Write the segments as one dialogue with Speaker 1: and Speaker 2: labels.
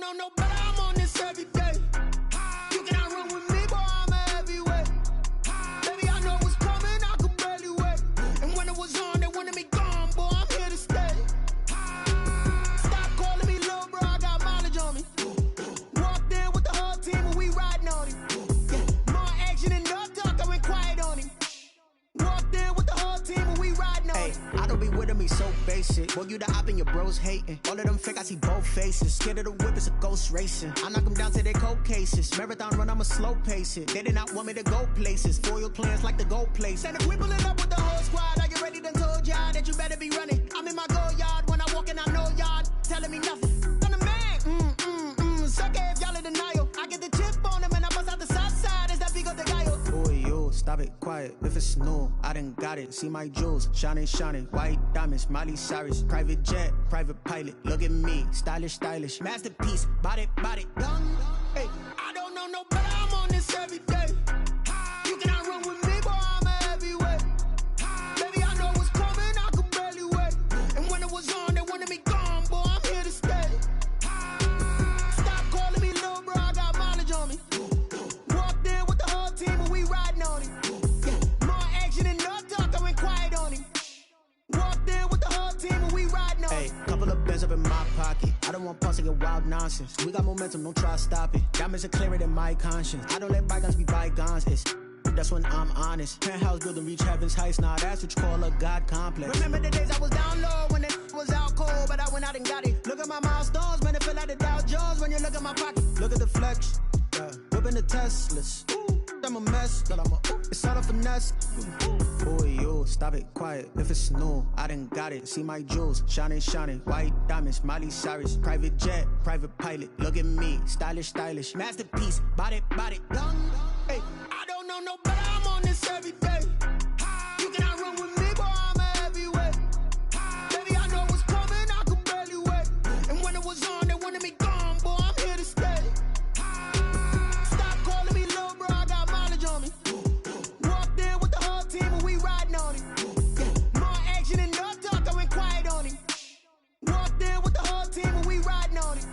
Speaker 1: know no better, I'm on this every day. You cannot run with me, boy, I'm a heavyweight. Baby, I know what's coming, I could barely wait. And when it was on, they wanted me gone, boy, I'm here to stay. Stop calling me little bro, I got mileage on me. Walked in with the whole team and we riding on him. Yeah. More action and no talk, I went quiet on him. Walked in with the whole team and we riding on him.
Speaker 2: I don't be with me so basic. Boy, you the op and your bros hating. All of them fake, I see both faces. Scared of the whip, it's a ghost racing. I knock them down to their cold cases. Marathon run, I'ma slow pace it. They did not want me to go places. Foil plans like the go place. And if we pulling up with the whole squad, are you ready? Done told y'all that you better be running. I'm in my go yard. When I walk in, I know y'all telling me nothing. I'm the man. Suck it if y'all in denial. I get the chip on them and I bust out the south side. Is that Vigo de Gallo? Boy, you stop it, quiet. If it's new, I done got it. See my jewels, shining, shining. White diamonds, Miley Cyrus. Private jet, private pilot. Look at me, stylish, stylish. Masterpiece, body, done.
Speaker 1: Hey, I don't know no better, I'm on this every day. You cannot run with me, boy, I'm a heavyweight. Baby, I know what's coming, I could barely wait. And when it was on, they wanted me gone, boy, I'm here to stay. Stop calling me little bro, I got mileage on me. Walked in with the whole team and we riding on him. Yeah. More action and no talk, I went quiet on him. Walked in with the whole team and we riding on him.
Speaker 2: Couple of bands up in my pocket. I don't want pause to get wild nonsense. We got momentum, don't try to stop it. Diamonds are clearer than my conscience. I don't let bygones be bygones. That's when I'm honest. Penthouse building reach heaven's heights. Now that's what you call a God complex.
Speaker 1: Remember the days I was down low when it was out cold, but I went out and got it. Look at my milestones, man, it feel like the Dow Jones when you look at my pocket.
Speaker 2: Look at the flex, whipping the Teslas. I'm a mess, but it's all a finesse. Boy, you stop it, quiet. If it's new, I done got it. See my jewels, shining, shining. White diamonds, Miley Cyrus. Private jet, private pilot. Look at me, stylish, stylish. Masterpiece, body, done.
Speaker 1: Hey, I don't know no better, I'm on this every day. You cannot run with me, boy, I'm a heavyweight. Baby, I know what's coming, I could barely wait. And when it was on, they wanted me gone, boy, I'm here to stay. Stop calling me little bro, I got mileage on me. Walked in with the whole team and we riding on him. Yeah. More action and no talk, I went quiet on him. Walked in with the whole team and we riding on him.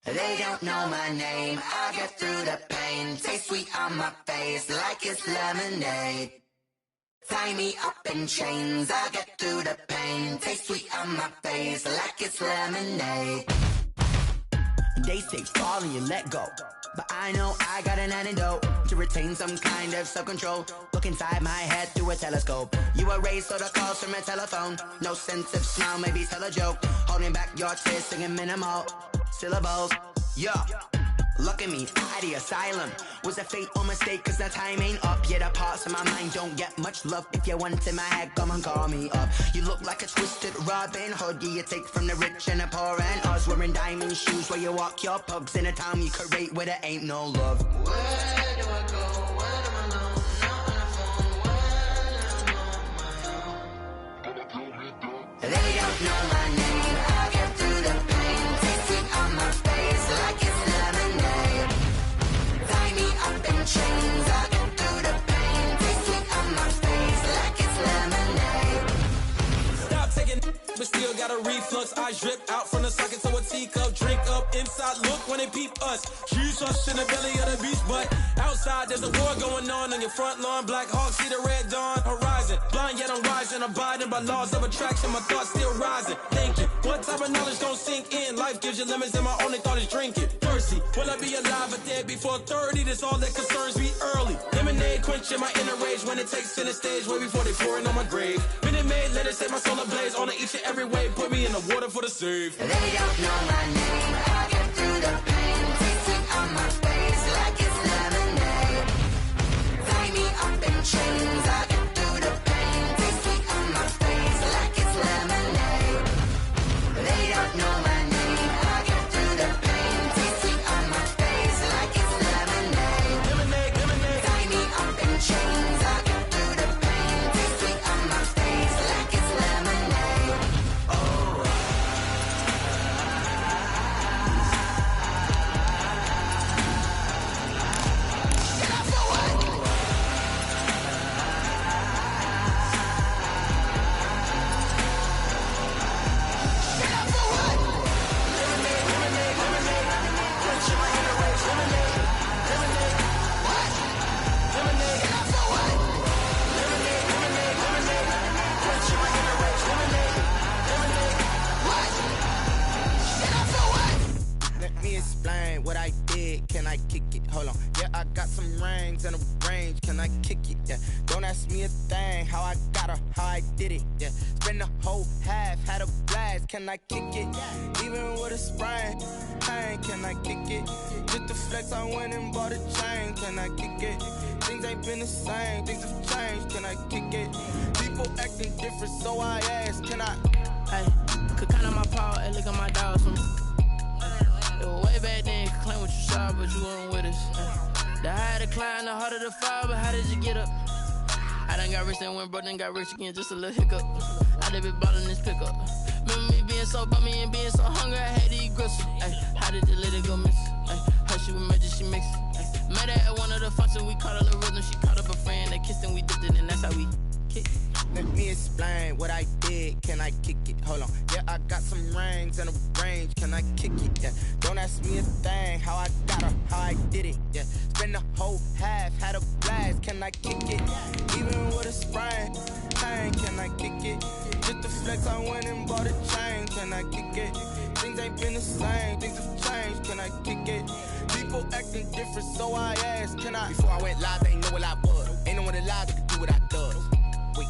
Speaker 3: They don't know my name, I get through the pain. Taste sweet on my face like it's lemonade. Tie me up in chains, I get through the pain. Taste sweet on my face like it's lemonade.
Speaker 4: They say fall and you let go, but I know I got an antidote to retain some kind of self-control. Look inside my head through a telescope. You erase all the calls from a telephone. No sense of smile, maybe tell a joke. Holding back your tears, singing minimal syllables. Yeah, look at me, out the asylum. Was a fate or mistake, cause the time ain't up. Yet the parts of my mind don't get much love. If you want in my head, come and call me up. You look like a twisted Robin Hood. Yeah, you take from the rich and the poor and us. Wearing diamond shoes where you walk your pugs in a town you create where there ain't no love.
Speaker 3: Where do I go? Where do I know? Not on the phone, where do I know?
Speaker 4: They don't know my name, I get through the pain. Taste it on my face like it's lemonade. Tie me up in chains, I get through the pain. Taste it on my face like it's lemonade.
Speaker 5: Stop taking, but still got a reflux. I drip out from the socket to a teacup. Drink up inside, look when they peep us. Choose us in the belly of the beach, but outside there's a war going on your front lawn. Black Hawk, see the red dawn horizon. Blind yet I'm rising, abiding by laws of attraction. My thoughts still rising, thinking what type of knowledge don't sink in. Life gives you limits and my only thought is drinking. Thirsty, will I be alive or dead before 30? That's all that concerns me early. Lemonade quenching my inner rage when it takes center stage way before they pour it on my grave. Minute Maid, let it set my soul ablaze on each and every way. Put me in the water for the save.
Speaker 4: They don't know my name, I get through the pain. Taste it on my face like it's lemonade. Tie me up in chains, I get through the pain. Taste it on my face like it's lemonade. They don't know my name, I get through the pain. Taste it on my face like it's lemonade.
Speaker 5: Lemonade.
Speaker 4: Tie me up in chains, I get through the pain. Taste it on my face like it's lemonade.
Speaker 6: kick it? Hold on. Yeah, I got some rings and a range. Can I kick it? Yeah. Don't ask me a thing. How I got her, how I did it. Yeah. Spend the whole half, had a blast. Can I kick it? Even with a sprain, pain. Can I kick it? Just the flex, I went and bought a chain. Can I kick it? Things ain't been the same. Things have changed. Can I kick it? People acting different, so I ask. Can I?
Speaker 7: Hey, could count on my power and look at my dogs from. It was way back then, could claim what you saw, but you weren't with us. The higher the climb, the harder the fall, but how did you get up? I done got rich and went broke, then got rich again, just a little hiccup. I done been bottling this pickup. Remember me being so bummy and being so hungry, I had to eat gristle. Ay, how did the lady go miss? Ay, her she was major, she mixed. Ay, met her at one of the functions, we caught a little rhythm, she caught up a friend, they kissed and we dipped it, and that's how we kicked.
Speaker 6: Let me explain what I did. Can I kick it? Hold on. Yeah, I got some rings and a range. Can I kick it? Yeah. Don't ask me a thing. How I got her, how I did it. Yeah. Spend the whole half, had a blast. Can I kick it? Even with a sprain, pain. Can I kick it? Just the flex, I went and bought a chain. Can I kick it? Things ain't been the same. Things have changed. Can I kick it? People acting different, so I asked. Can I? Before I went live, they ain't know what I was. Ain't no one alive that could do what I does. Wait.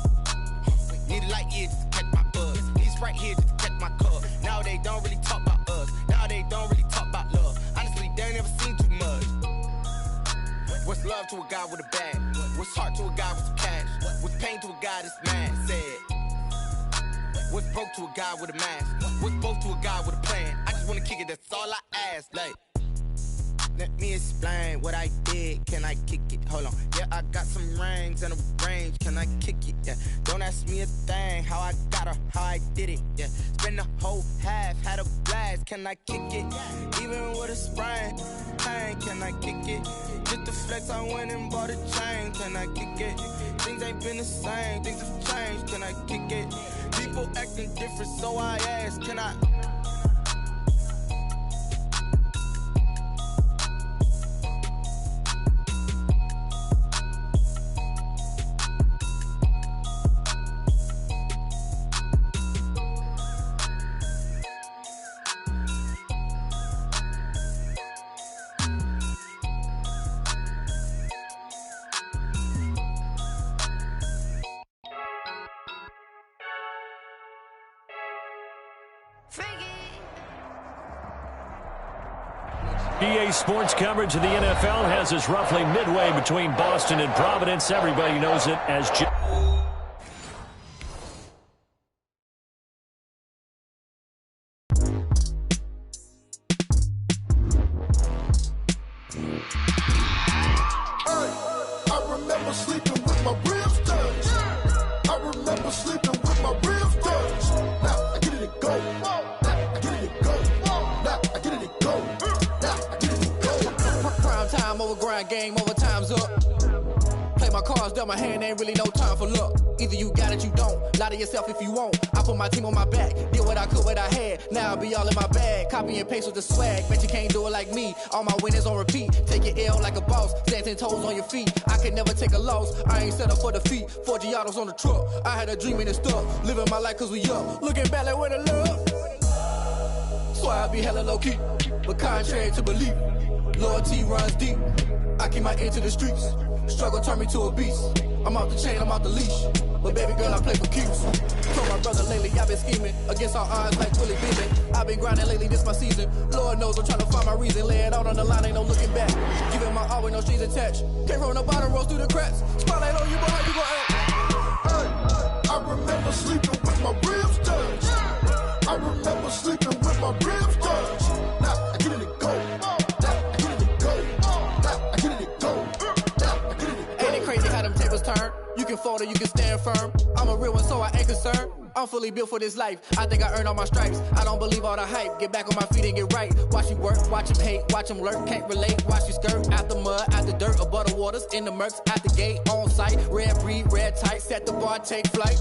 Speaker 6: Need a light here just to catch my buzz. Need Sprite here just to catch my cup. Now they don't really talk about us. Now they don't really talk about love. Honestly, they ain't never seen too much. What's love to a guy with a bag? What's heart to a guy with some cash? What's pain to a guy that's mad? Said. What's broke to a guy with a mask? What's both to a guy with a plan? I just wanna kick it, that's all I ask. Like, let me explain what I did. Can I kick it? Hold on. Yeah, I got some rings and a range. Can I kick it? Yeah. Don't ask me a thing. How I got her, how I did it. Yeah. Spend the whole half, had a blast. Can I kick it? Even with a sprain, pain. Can I kick it? Just the flex, I went and bought a chain. Can I kick it? Things ain't been the same. Things have changed. Can I kick it? People acting different, so I ask. Can I?
Speaker 8: EA Sports coverage of the NFL has us roughly midway between Boston and Providence. Everybody knows it as
Speaker 1: I remember sleeping with my ribs touched. I remember sleeping with my ribs touched. Now I get it and go. Now I get it and go. Now I get it and go. Now I get it and go.
Speaker 7: Prime time over grind game, over time's up. Play my cards, dealt my hand, ain't really no time for luck. Either you got it, you don't. Lie to yourself if you won't. I put my team on my back, did what I could, what I had. Now I'll be all in my bag, copy and paste with the swag. Bet you can't do it like me. All my winners on repeat. Take your L like a boss, stand 10 toes on your feet. I can never take a loss. I ain't set up for defeat. 4 Giottos on the truck. I had a dream and it stuck. Living my life cause we up. Looking back like where the love. So I be hella low key, but contrary to belief, loyalty runs deep. I keep my ear to the streets. Struggle turned me to a beast. I'm off the chain, I'm off the leash. But baby girl, I play for keeps. Told my brother lately, I've been scheming against all odds like Willie Beeman. I've been grinding lately, this my season. Lord knows I'm trying to find my reason. Lay it out on the line, ain't no looking back. Giving my all with no strings attached. Can't roll no bottom, rolls through the cracks. Spotlight on you, but how you gon' act?
Speaker 1: Hey, I remember sleeping with my ribs touched. I remember sleeping with my ribs touched. Now I get it and go. Now I get it and go. Now I get it and go. Now I get it and go.
Speaker 7: Ain't it crazy how them tables turn? You can fold or you can stand firm. I'm a real one, so I ain't concerned. I'm fully built for this life. I think I earned all my stripes. I don't believe all the hype. Get back on my feet and get right. Watch you work, watch him hate, watch him lurk. Can't relate, watch you skirt. Out the mud, out the dirt, above the waters, in the murks, out the gate, on site. Red breed, red tight, set the bar, take flight.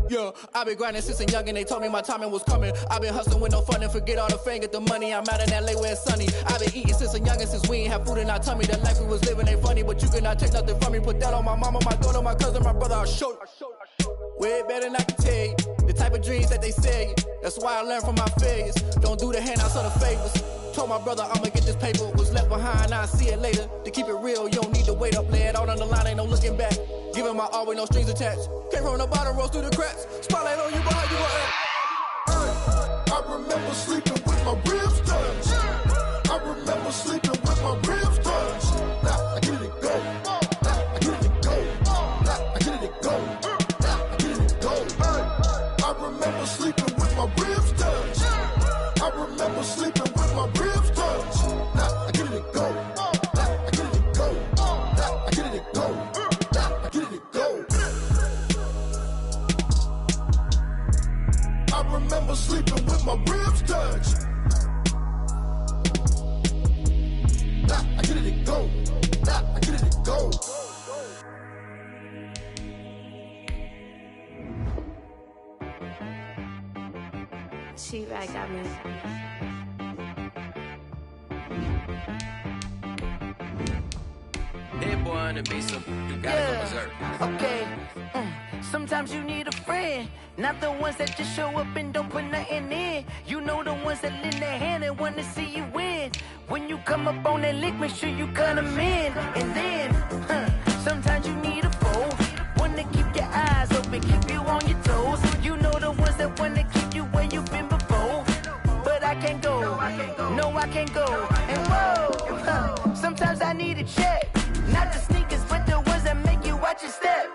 Speaker 7: Yeah, I been grinding since a youngin', they told me my timing was coming. I been hustling with no fun and forget all the fame, get the money. I'm out in LA where it's sunny. I been eating since a youngin', since we ain't have food in our tummy. The life we was living ain't funny, but you cannot take nothing from me. Put that on my mama, my daughter, my cousin, my brother, I'll show you. Way better than I can tell you. The type of dreams that they sell you. That's why I learned from my failures. Don't do the handouts or the favors. Told my brother I'ma get this paper, was left behind, I'll see it later. To keep it real, you don't need to wait up, lay it out on the line, ain't no looking back. Giving my all with no strings attached. Came from the bottom, rose through the cracks. Spotlight on you, but how you gon' act?
Speaker 1: I remember sleeping with my ribs touched. I remember sleeping with my ribs touched. Nah, I get it go. I get it go. I get it go. I get it go. I remember sleeping with my ribs touched. I remember sleeping with my ribs touched. Nah, I get it go. I get it go. I get it go. I get it go. I remember sleeping with my ribs touched. I get it go. I get it go.
Speaker 9: She-Rag got me.
Speaker 10: That boy on the beat, so you gotta go berserk.
Speaker 4: Okay. Sometimes you need a friend, not the ones that just show up and don't put nothing in. You know the ones that lend their hand and want to see you win. When you come up on that lick, make sure you cut them in. And then, sometimes you need a foe, one to keep your eyes open, keep you on your toes. You know the ones that want to keep you where you've been before. But I can't go, no I can't go. And whoa, sometimes I need a check. Not the sneakers, but the ones that make you watch your step.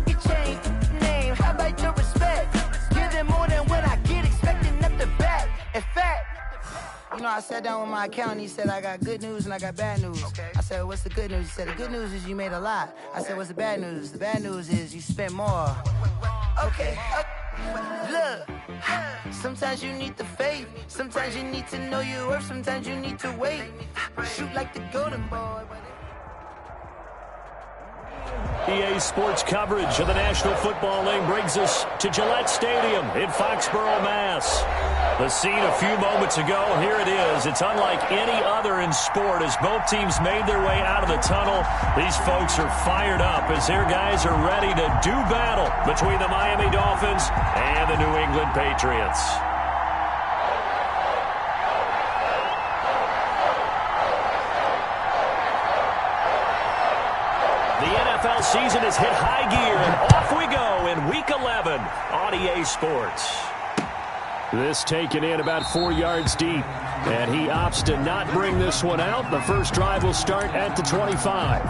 Speaker 4: You change name, how about your respect? Give them more than what I get, expecting up the back. In fact, you know, I sat down with my accountant, he said I got good news and I got bad news. I said, what's the good news? He said, the good news is you made a lot. I said, what's the bad news? The bad news is you spent more. Okay, look, sometimes you need the faith, sometimes you need to know your worth, sometimes you need to wait. Shoot like the golden boy.
Speaker 8: EA Sports coverage of the National Football League brings us to Gillette Stadium in Foxborough, Mass. The scene a few moments ago, here it is. It's unlike any other in sport as both teams made their way out of the tunnel. These folks are fired up as their guys are ready to do battle between the Miami Dolphins and the New England Patriots. The NFL season has hit high gear, and off we go in Week 11 on EA Sports. This taken in about 4 yards deep, and he opts to not bring this one out. The first drive will start at the 25.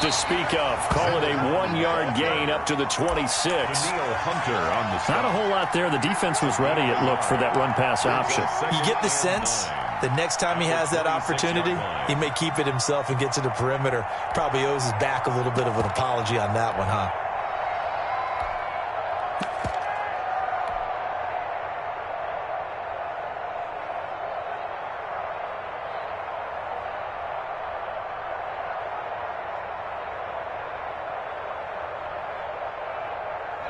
Speaker 8: To speak of. Call it a 1-yard gain up to the 26. Not a whole lot there. The defense was ready, it looked, for that run-pass option.
Speaker 11: You get the sense that next time he has that opportunity, he may keep it himself and get to the perimeter. Probably owes his back a little bit of an apology on that one, huh?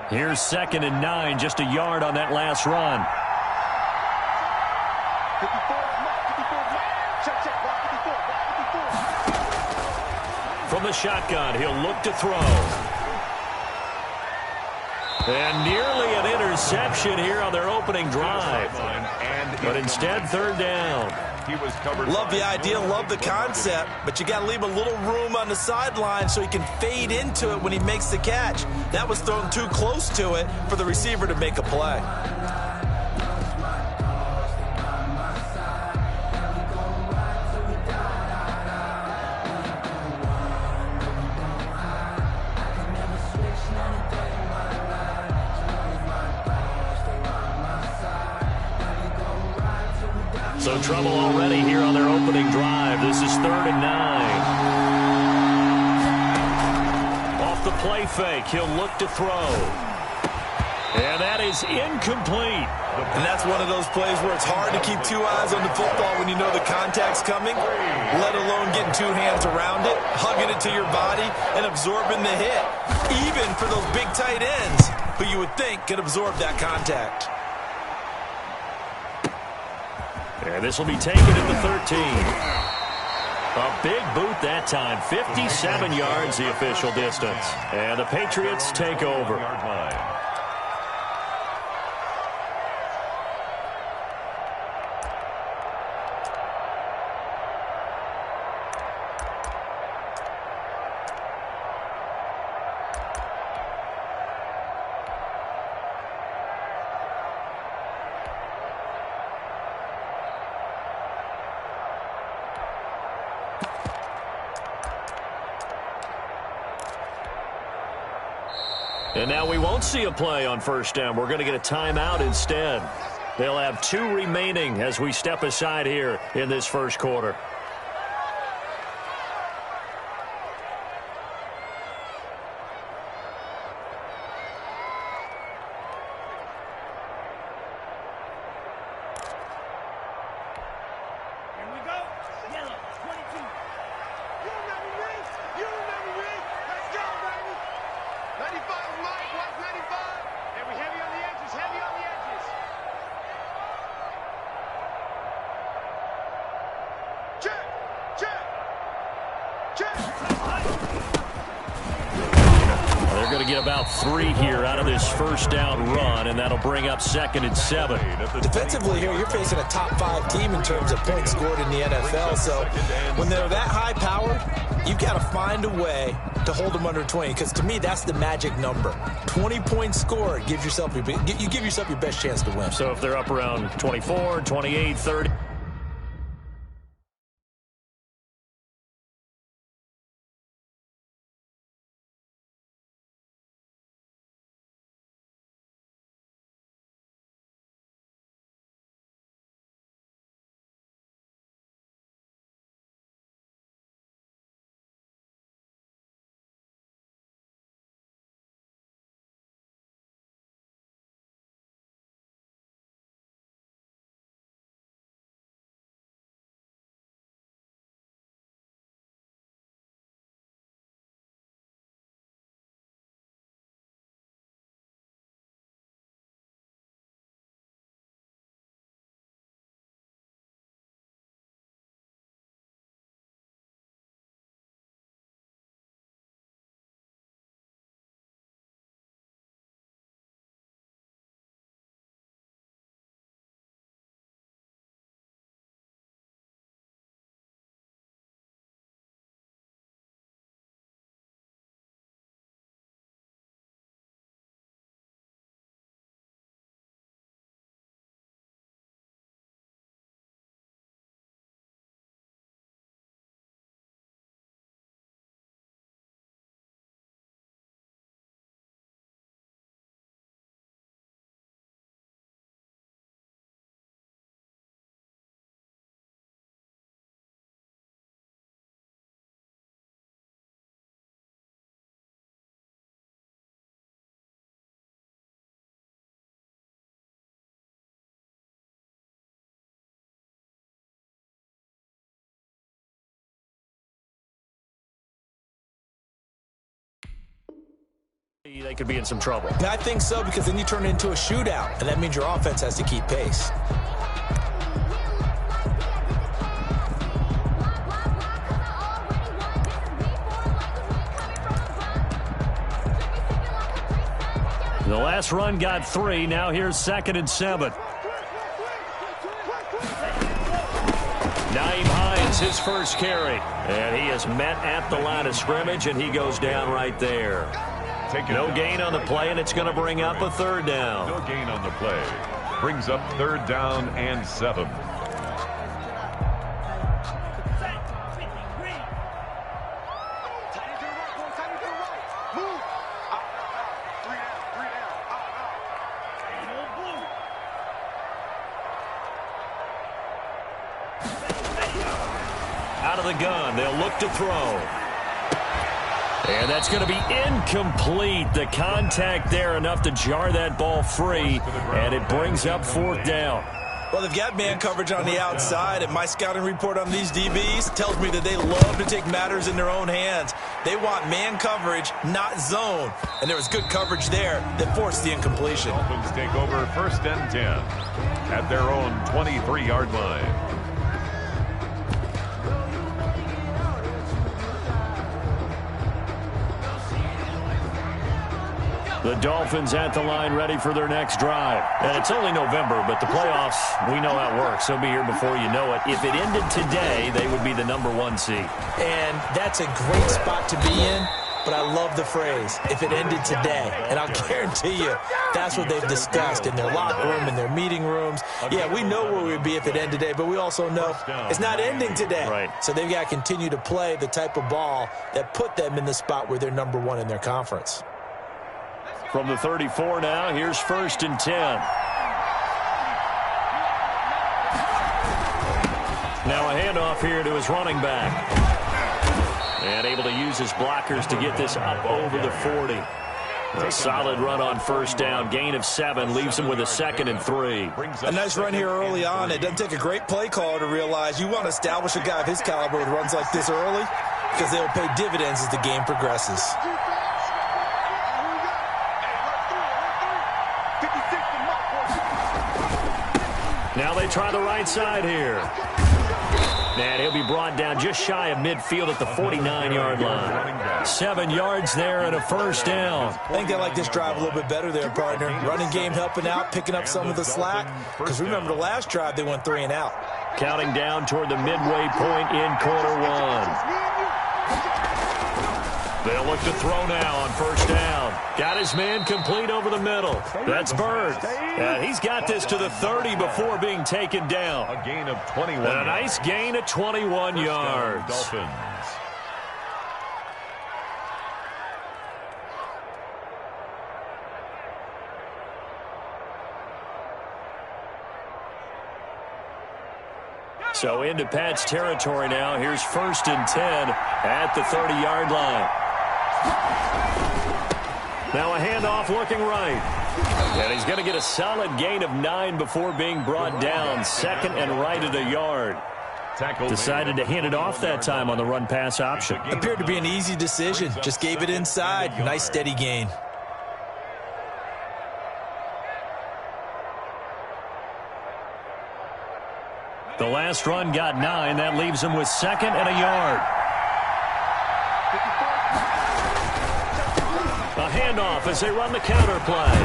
Speaker 8: Here's 2nd and 9, just a yard on that last run. From the shotgun, he'll look to throw. And nearly an interception here on their opening drive. But instead, 3rd down.
Speaker 11: Love the idea, love the concept, but you got to leave a little room on the sideline so he can fade into it when he makes the catch. That was thrown too close to it for the receiver to make a play.
Speaker 8: So trouble already here on their opening drive. This is 3rd and 9. Off the play fake, he'll look to throw. And that is incomplete.
Speaker 11: And that's one of those plays where it's hard to keep two eyes on the football when you know the contact's coming, let alone getting two hands around it, hugging it to your body, and absorbing the hit, even for those big tight ends who you would think could absorb that contact.
Speaker 8: And this will be taken at the 13. A big boot that time. 57 yards the official distance. And the Patriots take over. And now we won't see a play on first down. We're going to get a timeout instead. They'll have 2 remaining as we step aside here in this first quarter. They're going to get about 3 here out of this first down run, and that'll bring up 2nd and 7.
Speaker 11: Defensively here, you're facing a top 5 team in terms of points scored in the NFL. So when they're that high powered, you've got to find a way to hold them under 20, because to me, that's the magic number. 20 points scored gives yourself you give yourself your best chance to win.
Speaker 8: So if they're up around 24, 28, 30. They could be in some trouble.
Speaker 11: I think so, because then you turn it into a shootout, and that means your offense has to keep pace.
Speaker 8: The last run got 3. Now here's 2nd and 7. Naeem Hines, his first carry. And he is met at the line of scrimmage, and he goes down right there. No gain on the play, and it's going to bring up a 3rd down.
Speaker 12: No gain on the play. Brings up 3rd down and 7.
Speaker 8: Out of the gun, they'll look to throw. And that's going to be incomplete. The contact there enough to jar that ball free, and it brings up 4th down.
Speaker 11: Well, they've got man coverage on the outside, and my scouting report on these DBs tells me that they love to take matters in their own hands. They want man coverage, not zone. And there was good coverage there that forced the incompletion.
Speaker 12: Dolphins take over 1st and 10 at their own 23-yard line.
Speaker 8: The Dolphins at the line ready for their next drive. And it's only November, but the playoffs, we know how it works. They'll be here before you know it. If it ended today, they would be the #1 seed.
Speaker 11: And that's a great spot to be in, but I love the phrase, if it ended today. And I'll guarantee you, that's what they've discussed in their locker room, in their meeting rooms. Yeah, we know where we'd be if it ended today, but we also know it's not ending today.
Speaker 8: Right.
Speaker 11: So they've got to continue to play the type of ball that put them in the spot where they're #1 in their conference.
Speaker 8: From the 34 now, here's 1st and 10. Now a handoff here to his running back. And able to use his blockers to get this up over the 40. A solid run on 1st down. Gain of 7 leaves him with a 2nd and 3.
Speaker 11: A nice run here early on. It doesn't take a great play caller to realize you want to establish a guy of his caliber with runs like this early because they'll pay dividends as the game progresses.
Speaker 8: Now they try the right side here. And he'll be brought down just shy of midfield at the 49-yard line. 7 yards there and a 1st down.
Speaker 11: I think they like this drive a little bit better there, partner. Running game helping out, picking up some of the slack. Because remember the last drive, they went 3 and out.
Speaker 8: Counting down toward the midway point in quarter 1. They'll look to throw now on 1st down. Got his man complete over the middle. That's Bird. And he's got this to the 30 before being taken down.
Speaker 12: A gain of 21.
Speaker 8: And a nice gain of 21 yards.
Speaker 12: Dolphins.
Speaker 8: So into Pat's territory now. Here's 1st and 10 at the 30-yard line. Now a handoff looking right. And he's going to get a solid gain of 9 before being brought down. 2nd and right at a yard. Decided to hand it off that time on the run-pass option.
Speaker 11: Appeared to be an easy decision. Just gave it inside. Nice steady gain.
Speaker 8: The last run got 9. That leaves him with 2nd and a yard. A handoff as they run the counter play.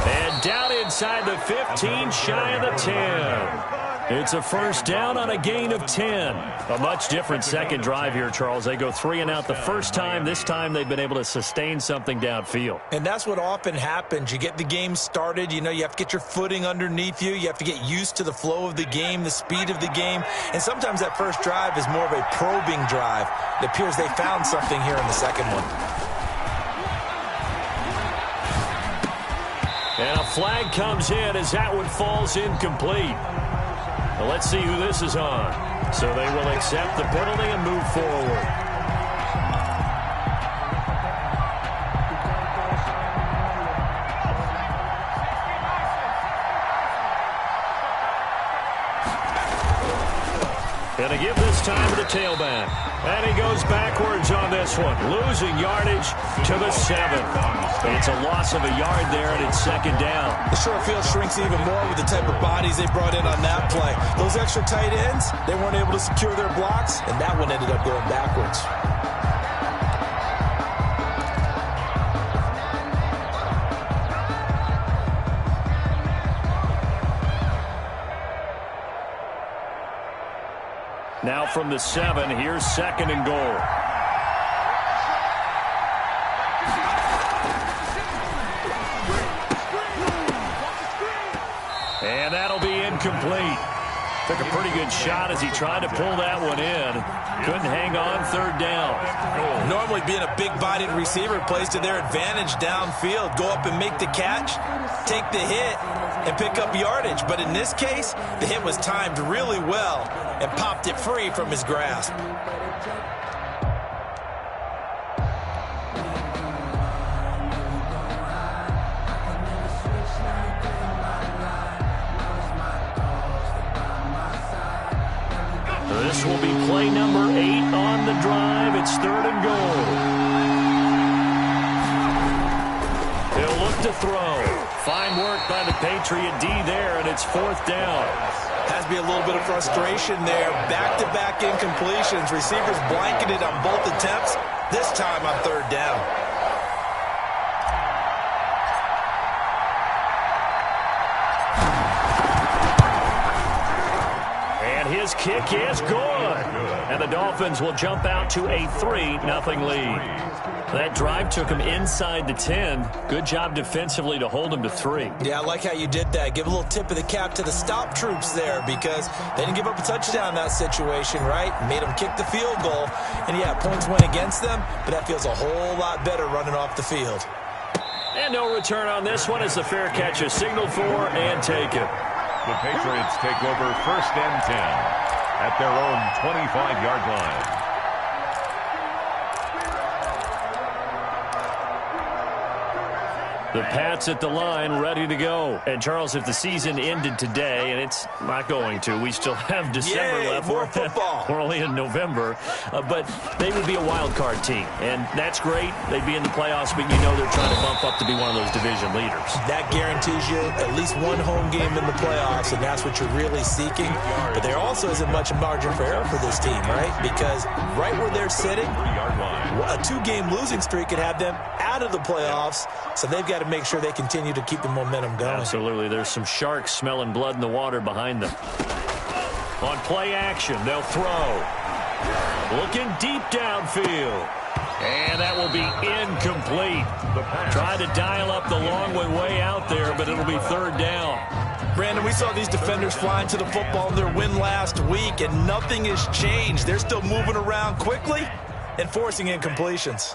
Speaker 8: And down inside the 15, shy of the 10. It's a 1st down on a gain of 10. A much different second drive here, Charles. They go 3 and out the first time. This time they've been able to sustain something downfield.
Speaker 11: And that's what often happens. You get the game started. You know, you have to get your footing underneath you. You have to get used to the flow of the game, the speed of the game. And sometimes that first drive is more of a probing drive. It appears they found something here in the second one.
Speaker 8: And a flag comes in as that one falls incomplete. Well, let's see who this is on. So they will accept the penalty and move forward. And to give this time to the tailback. And he goes backwards on this one, losing yardage to the 7. It's a loss of a yard there, and it's 2nd down.
Speaker 11: The short field shrinks even more with the type of bodies they brought in on that play. Those extra tight ends, they weren't able to secure their blocks, and that one ended up going backwards.
Speaker 8: Now from the 7, here's 2nd and goal. And that'll be incomplete. Took a pretty good shot as he tried to pull that one in. Couldn't hang on 3rd down.
Speaker 11: Normally being a big-bodied receiver plays to their advantage downfield. Go up and make the catch, take the hit, and pick up yardage. But in this case, the hit was timed really well and popped it free from his grasp.
Speaker 8: This will be play number 8 on the drive. It's 3rd and goal. He'll look to throw. Fine work by the Patriot D there, and it's 4th down.
Speaker 11: Has to be a little bit of frustration there. Back-to-back incompletions. Receivers blanketed on both attempts. This time on 3rd down.
Speaker 8: And his kick is good. And the Dolphins will jump out to a 3-0 lead. That drive took him inside the 10. Good job defensively to hold him to 3.
Speaker 11: Yeah, I like how you did that. Give a little tip of the cap to the stop troops there because they didn't give up a touchdown in that situation, right? Made them kick the field goal. And, yeah, points went against them, but that feels a whole lot better running off the field.
Speaker 8: And no return on this one as the fair catch is signaled for and taken.
Speaker 12: The Patriots take over 1st and 10 at their own 25-yard line.
Speaker 8: The Pats at the line, ready to go. And, Charles, if the season ended today, and it's not going to, we still have December left.
Speaker 11: More football.
Speaker 8: We're only in November. But they would be a wild card team. And that's great. They'd be in the playoffs, but you know they're trying to bump up to be one of those division leaders.
Speaker 11: That guarantees you at least one home game in the playoffs, and that's what you're really seeking. But there also isn't much margin for error for this team, right? Because right where they're sitting, a 2-game losing streak could have them out of the playoffs, so they've got to make sure they continue to keep the momentum going.
Speaker 8: Absolutely. There's some sharks smelling blood in the water behind them. On play action, they'll throw. Looking deep downfield. And that will be incomplete. Try to dial up the long way out there, but it'll be 3rd down.
Speaker 11: Brandon, we saw these defenders flying to the football in their win last week, and nothing has changed. They're still moving around quickly and forcing incompletions.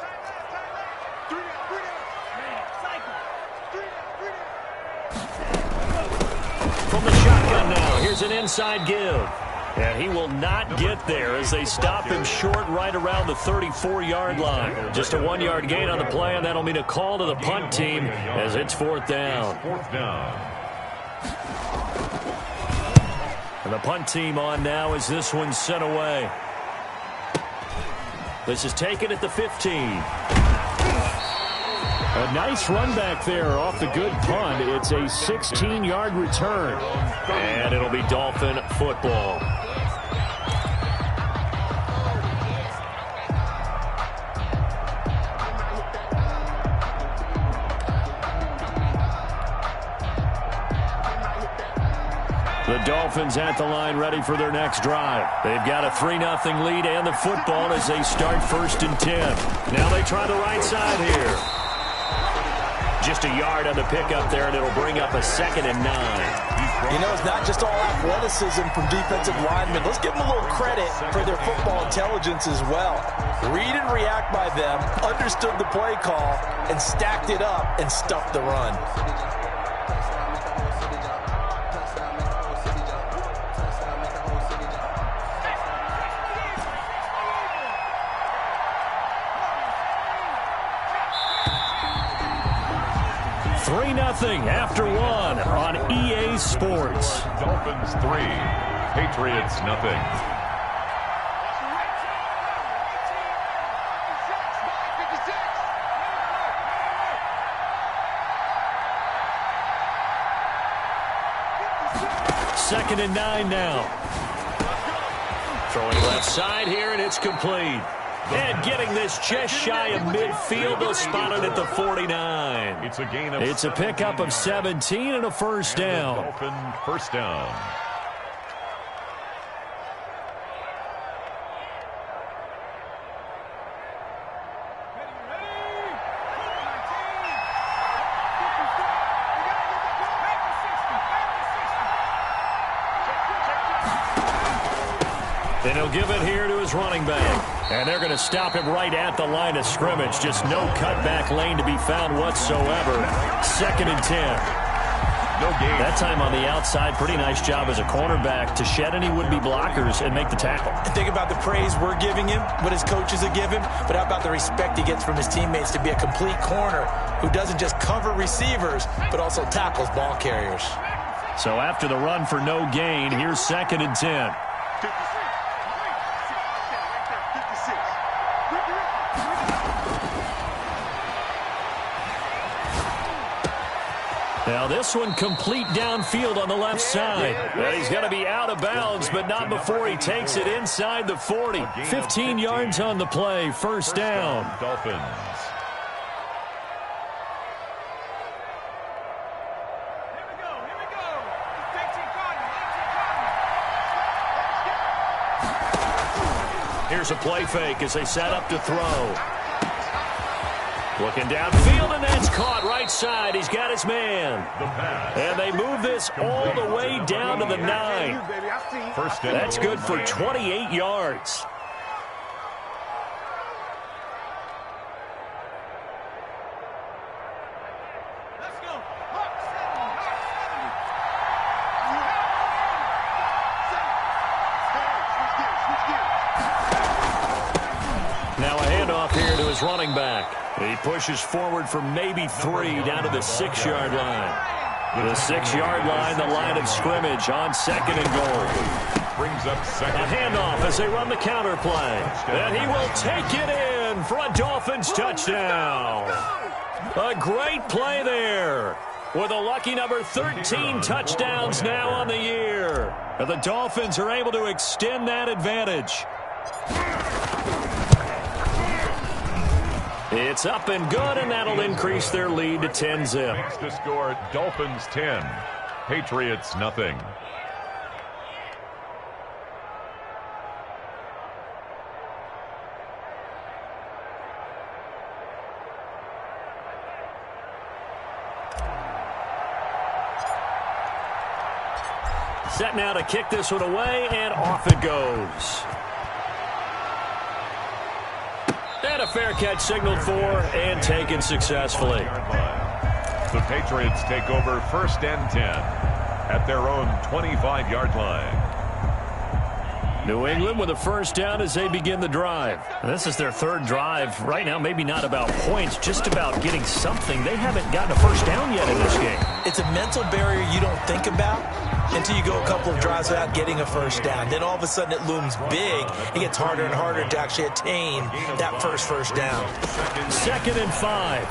Speaker 8: From the shotgun now, here's an inside give. And he will not get there as they stop him short right around the 34-yard line. Just a 1-yard gain on the play, and that'll mean a call to the punt team as it's 4th down. And the punt team on now as this one's sent away. This is taken at the 15. A nice run back there off the good punt. It's a 16-yard return. And it'll be Dolphin football. The Dolphins at the line ready for their next drive. They've got a 3-0 lead and the football as they start 1st and 10. Now they try the right side here. Just a yard on the pickup there, and it'll bring up a 2nd and 9.
Speaker 11: You know, it's not just all athleticism from defensive linemen. Let's give them a little credit for their football intelligence as well. Read and react by them, understood the play call, and stacked it up and stuffed the run.
Speaker 8: After 1 on EA Sports.
Speaker 12: Dolphins 3, Patriots 0.
Speaker 8: Second and 9 now. Throwing left side here, and it's complete. And getting this just shy of midfield, they'll spot it at the 49.
Speaker 12: It's a gain of
Speaker 8: It's a pickup of 17 and a 1st down.
Speaker 12: Dolphin 1st down.
Speaker 8: And he'll give it here to his running back. And they're going to stop him right at the line of scrimmage. Just no cutback lane to be found whatsoever. 2nd and 10.
Speaker 12: No gain.
Speaker 8: That time on the outside, pretty nice job as a cornerback to shed any would-be blockers and make the tackle.
Speaker 11: And think about the praise we're giving him, what his coaches have given him, but how about the respect he gets from his teammates to be a complete corner who doesn't just cover receivers, but also tackles ball carriers.
Speaker 8: So after the run for no gain, here's 2nd and 10. Now this one complete downfield on the left side. Well, he's going to be out of bounds, but not before he takes it inside the 40. 15 yards on the play, first down.
Speaker 12: Dolphins.
Speaker 8: Here's a play fake as they set up to throw. Looking downfield, and that's caught right side. He's got his man. And they move this all the way down to the 9. That's good for 28 yards. Now a handoff here to his running back. He pushes forward for maybe 3 down to the 6-yard line. The 6-yard line, the line of scrimmage on 2nd and goal.
Speaker 12: Brings up second.
Speaker 8: A handoff as they run the counter play. And he will take it in for a Dolphins touchdown. A great play there. With a lucky number 13 touchdowns now on the year. And the Dolphins are able to extend that advantage. It's up and good, and that'll increase their lead to 10-zip.
Speaker 12: Next to score, Dolphins 10, Patriots nothing.
Speaker 8: Set now to kick this one away, and off it goes. And a fair catch signaled for and taken successfully.
Speaker 12: The Patriots take over 1st and 10 at their own 25-yard line.
Speaker 8: New England with a first down as they begin the drive. And this is their 3rd drive. Right now, maybe not about points, just about getting something. They haven't gotten a first down yet in this game.
Speaker 11: It's a mental barrier you don't think about until you go a couple of drives without getting a first down. Then all of a sudden it looms big. It gets harder and harder to actually attain that first down.
Speaker 8: 2nd and 5.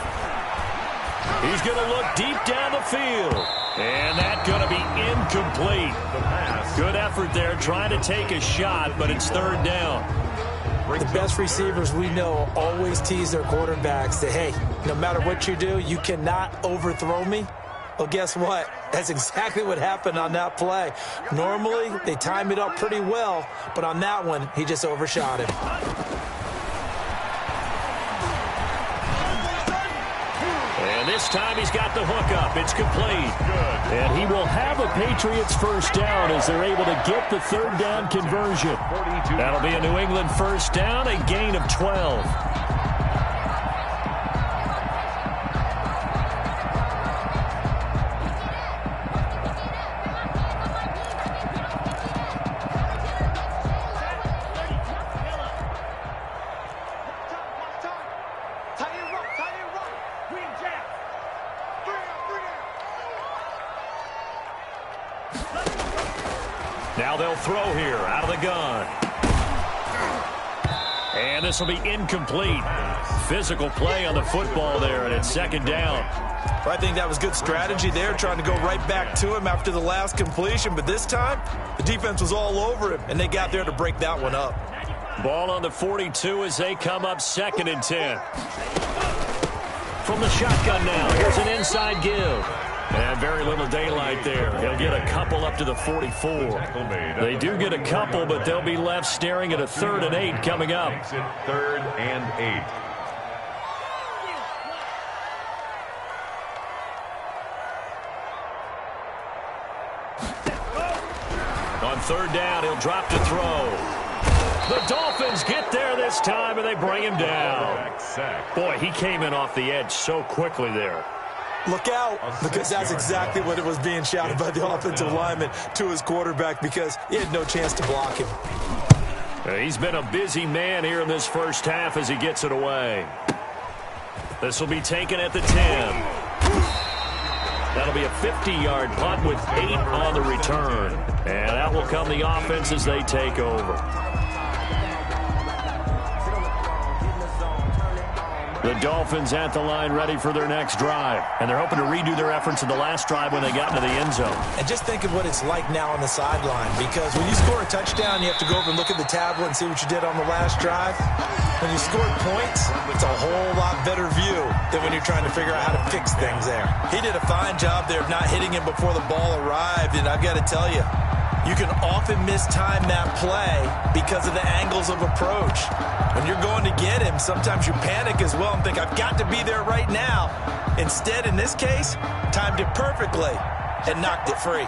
Speaker 8: He's going to look deep down the field. And that's going to be incomplete. Good effort there trying to take a shot, but it's 3rd down.
Speaker 11: The best receivers we know always tease their quarterbacks that, hey, no matter what you do, you cannot overthrow me. Well, guess what? That's exactly what happened on that play. Normally, they time it up pretty well, but on that one, he just overshot him.
Speaker 8: And this time he's got the hook up. It's complete. And he will have a Patriots first down as they're able to get the 3rd down conversion. That'll be a New England first down, a gain of 12. Now they'll throw here out of the gun. And this will be incomplete. Physical play on the football there, and it's 2nd down.
Speaker 11: I think that was good strategy there, trying to go right back to him after the last completion. But this time, the defense was all over him, and they got there to break that one up.
Speaker 8: Ball on the 42 as they come up 2nd and 10. From the shotgun now, here's an inside give. And very little daylight there. He'll get a couple up to the 44. They do get a couple, but they'll be left staring at a 3rd and 8 coming up.
Speaker 12: 3rd and 8.
Speaker 8: On 3rd down, he'll drop to throw. The Dolphins get there this time, and they bring him down. Boy, he came in off the edge so quickly there.
Speaker 11: Look out, because that's exactly what it was being shouted by the offensive lineman to his quarterback, because he had no chance to block him.
Speaker 8: He's been a busy man here in this first half as he gets it away. This will be taken at the 10. That'll be a 50-yard punt with 8 on the return. And out will come the offense as they take over. The Dolphins at the line ready for their next drive. And they're hoping to redo their efforts in the last drive when they got into the end zone.
Speaker 11: And just think of what it's like now on the sideline, because when you score a touchdown, you have to go over and look at the tablet and see what you did on the last drive. When you scored points, it's a whole lot better view than when you're trying to figure out how to fix things there. He did a fine job there of not hitting him before the ball arrived, and I've got to tell you, you can often mistime that play because of the angles of approach. When you're going to get him, sometimes you panic as well and think, I've got to be there right now. Instead, in this case, timed it perfectly and knocked it free.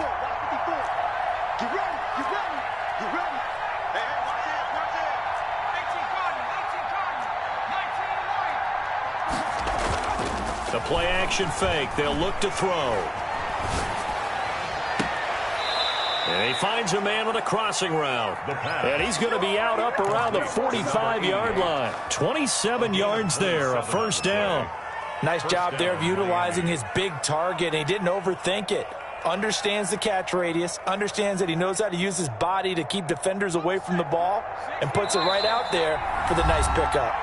Speaker 8: The play action fake. They'll look to throw. And he finds a man with a crossing route. And he's going to be out up around the 45-yard line. 27 yards there, a first down.
Speaker 11: Nice job there of utilizing his big target. He didn't overthink it. Understands the catch radius, understands that he knows how to use his body to keep defenders away from the ball, and puts it right out there for the nice pickup.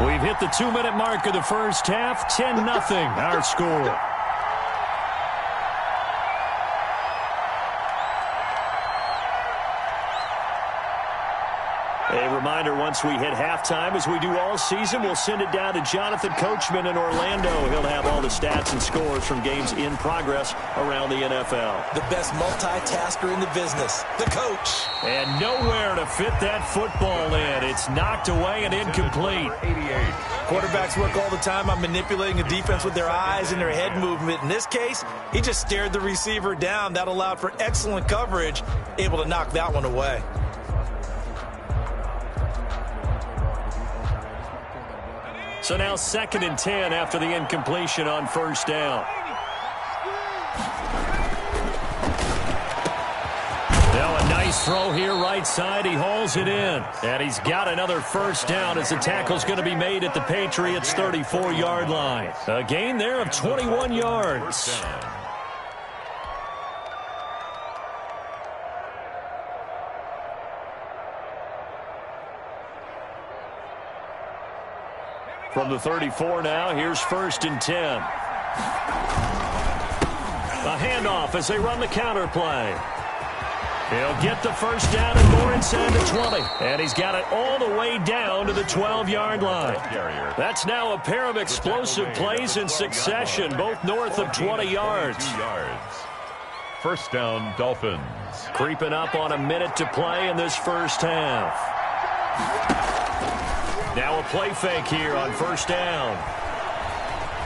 Speaker 8: We've hit the 2-minute mark of the first half. 10-0 our score. A reminder, once we hit halftime, as we do all season, we'll send it down to Jonathan Coachman in Orlando. He'll have all the stats and scores from games in progress around the NFL.
Speaker 11: The best multitasker in the business, the coach.
Speaker 8: And nowhere to fit that football in. It's knocked away and incomplete.
Speaker 12: 88.
Speaker 11: Quarterbacks work all the time on manipulating the defense with their eyes and their head movement. In this case, he just stared the receiver down. That allowed for excellent coverage, able to knock that one away.
Speaker 8: So now 2nd and 10 after the incompletion on first down. Now a nice throw here right side. He hauls it in. And he's got another first down as the tackle's going to be made at the Patriots' 34-yard line. A gain there of 21 yards. From the 34 now, here's 1st and 10. A handoff as they run the counter play. He'll get the first down and more inside the 20. And he's got it all the way down to the 12-yard line. That's now a pair of explosive plays in succession, both north of 20 yards.
Speaker 12: First down, Dolphins.
Speaker 8: Creeping up on a minute to play in this first half. Now a play fake here on first down.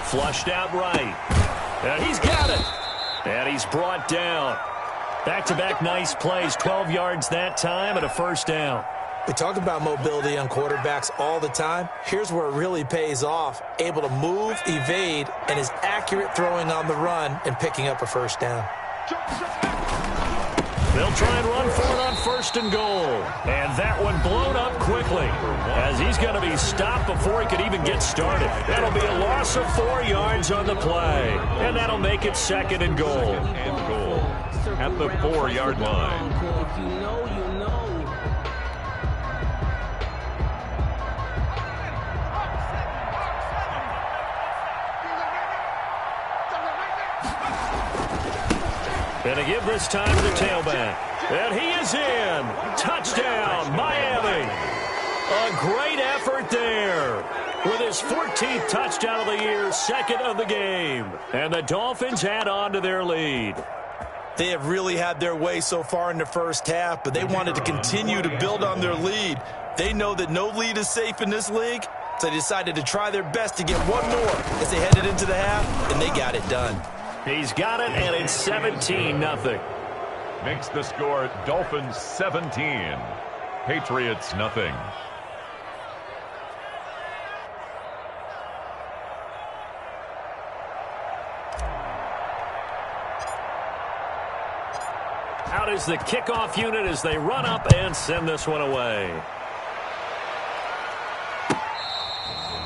Speaker 8: Flushed out right. And he's got it. And he's brought down. Back-to-back nice plays. 12 yards that time and a first down.
Speaker 11: We talk about mobility on quarterbacks all the time. Here's where it really pays off. Able to move, evade, and is accurate throwing on the run and picking up a first down.
Speaker 8: They'll try and run for it on 1st and goal. And that one blown up quickly as he's going to be stopped before he could even get started. That'll be a loss of 4 yards on the play. And that'll make it 2nd and goal.
Speaker 12: And goal at the 4-yard line.
Speaker 8: And to give this time to the tailback. And he is in. Touchdown, Miami. A great effort there. With his 14th touchdown of the year, 2nd of the game. And the Dolphins add on to their lead.
Speaker 11: They have really had their way so far in the first half, but they wanted to continue to build on their lead. They know that no lead is safe in this league, so they decided to try their best to get one more as they headed into the half, and they got it done.
Speaker 8: He's got it, and it's 17-0.
Speaker 12: Makes the score Dolphins 17, Patriots nothing.
Speaker 8: Out is the kickoff unit as they run up and send this one away.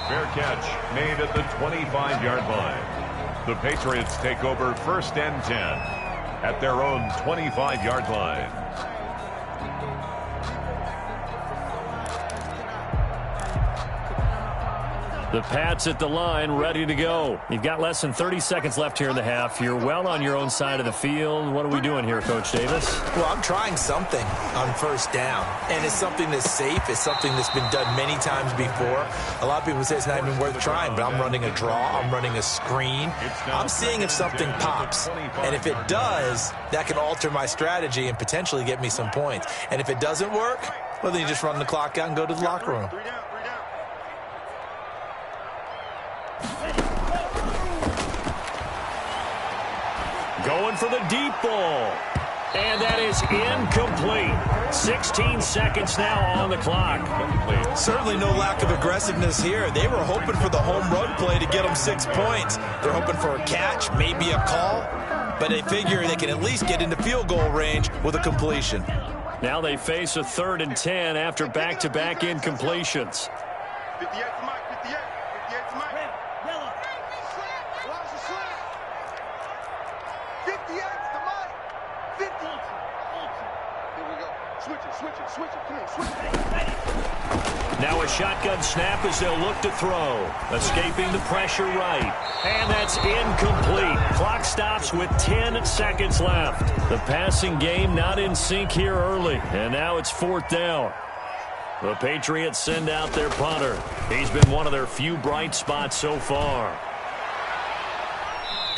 Speaker 12: Fair catch made at the 25-yard line. The Patriots take over 1st and 10 at their own 25-yard line.
Speaker 8: The Pats at the line, ready to go. You've got less than 30 seconds left here in the half. You're well on your own side of the field. What are we doing here, Coach Davis?
Speaker 11: Well, I'm trying something on first down, and it's something that's safe. It's something that's been done many times before. A lot of people say it's not even worth trying, but I'm running a draw. I'm running a screen. I'm seeing if something pops, and if it does, that can alter my strategy and potentially get me some points. And if it doesn't work, well, then you just run the clock out and go to the locker room.
Speaker 8: Going for the deep ball. And that is incomplete. 16 seconds now on the clock.
Speaker 11: Certainly no lack of aggressiveness here. They were hoping for the home run play to get them 6 points. They're hoping for a catch, maybe a call, but they figure they can at least get into field goal range with a completion.
Speaker 8: Now they face a 3rd and 10 after back-to-back incompletions.
Speaker 13: 58 to Mike, 58 to Mike. Yellow. 58 to Mike. 50. Here we go. Switch it. Come on, switch it.
Speaker 8: Now a shotgun snap as they'll look to throw. Escaping the pressure right. And that's incomplete. Clock stops with 10 seconds left. The passing game not in sync here early. And now it's 4th down. The Patriots send out their punter. He's been one of their few bright spots so far.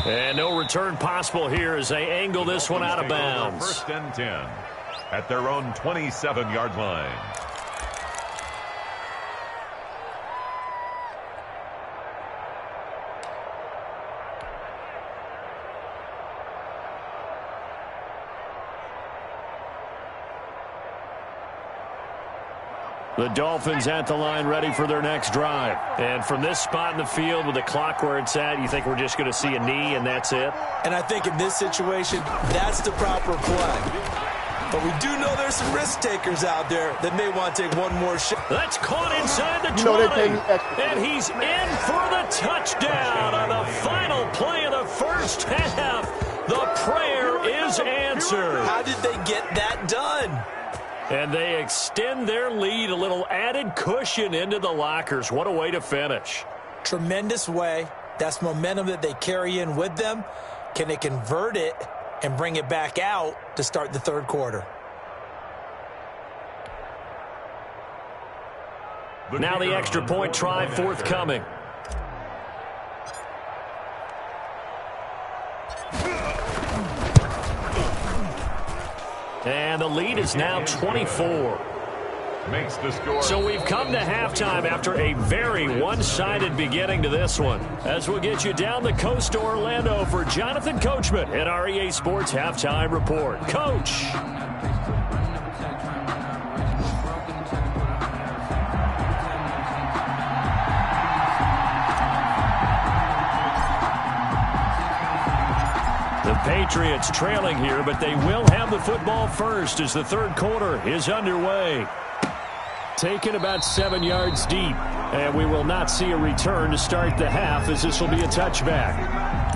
Speaker 8: And no return possible here as they angle this one out of bounds.
Speaker 12: 1st and 10 at their own 27-yard line.
Speaker 8: The Dolphins at the line ready for their next drive. And from this spot in the field with the clock where it's at, you think we're just going to see a knee and that's it?
Speaker 11: And I think in this situation, that's the proper play. But we do know there's some risk takers out there that may want to take one more shot.
Speaker 8: That's caught inside the 20. And he's in for the touchdown on the final play of the first half. The prayer is answered.
Speaker 11: How did they get that done?
Speaker 8: And they extend their lead, a little added cushion into the lockers. What a way to finish.
Speaker 11: Tremendous way. That's momentum that they carry in with them. Can they convert it and bring it back out to start the 3rd quarter?
Speaker 8: Now the extra point try forthcoming. And the lead is now 24.
Speaker 12: Makes the score.
Speaker 8: So we've come to halftime after a very one-sided beginning to this one. As we'll get you down the coast to Orlando for Jonathan Coachman at our EA Sports Halftime Report. Coach. The Patriots trailing here, but they will have the football first as the 3rd quarter is underway. Taken about 7 yards deep, and we will not see a return to start the half as this will be a touchback.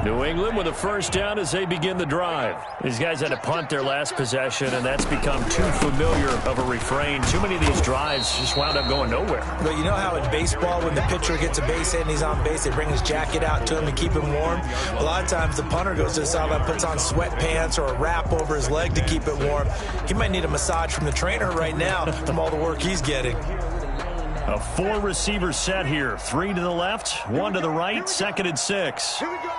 Speaker 8: New England with a first down as they begin the drive. These guys had to punt their last possession, and that's become too familiar of a refrain. Too many of these drives just wound up going nowhere.
Speaker 11: But you know how in baseball, when the pitcher gets a base hit and he's on base, they bring his jacket out to him to keep him warm? A lot of times the punter goes to the sideline, puts on sweatpants or a wrap over his leg to keep it warm. He might need a massage from the trainer right now from all the work he's getting.
Speaker 8: A 4-receiver set here. 3 to the left, 1 to the right, 2nd and 6.
Speaker 13: Here we go.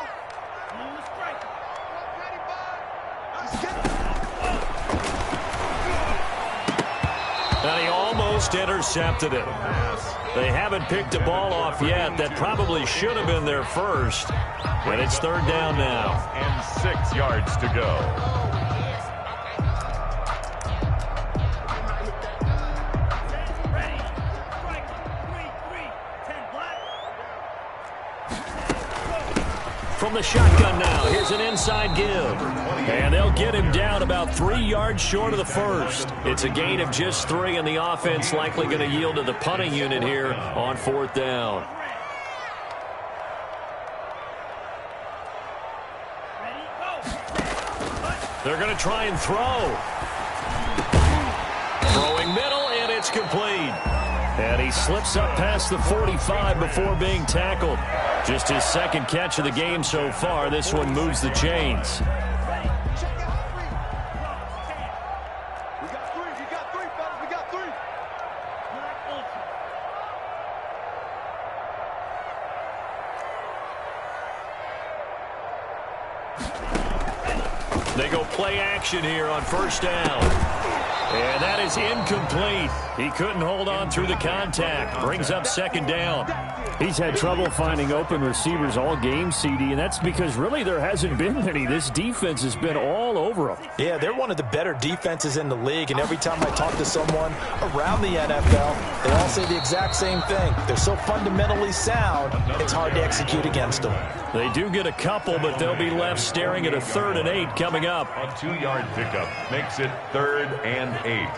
Speaker 8: And he almost intercepted it. They haven't picked a ball off yet. That probably should have been their first. And it's 3rd down now.
Speaker 12: And 6 yards to go.
Speaker 8: From the shotgun now, here's an inside give. And they'll get him down about 3 yards short of the first. It's a gain of just 3, and the offense likely going to yield to the punting unit here on 4th down. They're going to try and throw. Throwing middle, and it's complete. And he slips up past the 45 before being tackled. Just his second catch of the game so far. This one moves the chains. They go play action here on first down. And that is incomplete. He couldn't hold on through the contact. Brings up second down. He's had trouble finding open receivers all game, CD, and that's because really there hasn't been many. This defense has been all over him.
Speaker 11: Yeah, they're one of the better defenses in the league, and every time I talk to someone around the NFL, they all say the exact same thing. They're so fundamentally sound, it's hard to execute against them.
Speaker 8: They do get a couple, but they'll be left staring at a 3rd and 8 coming up.
Speaker 12: A 2-yard pickup makes it 3rd and 8.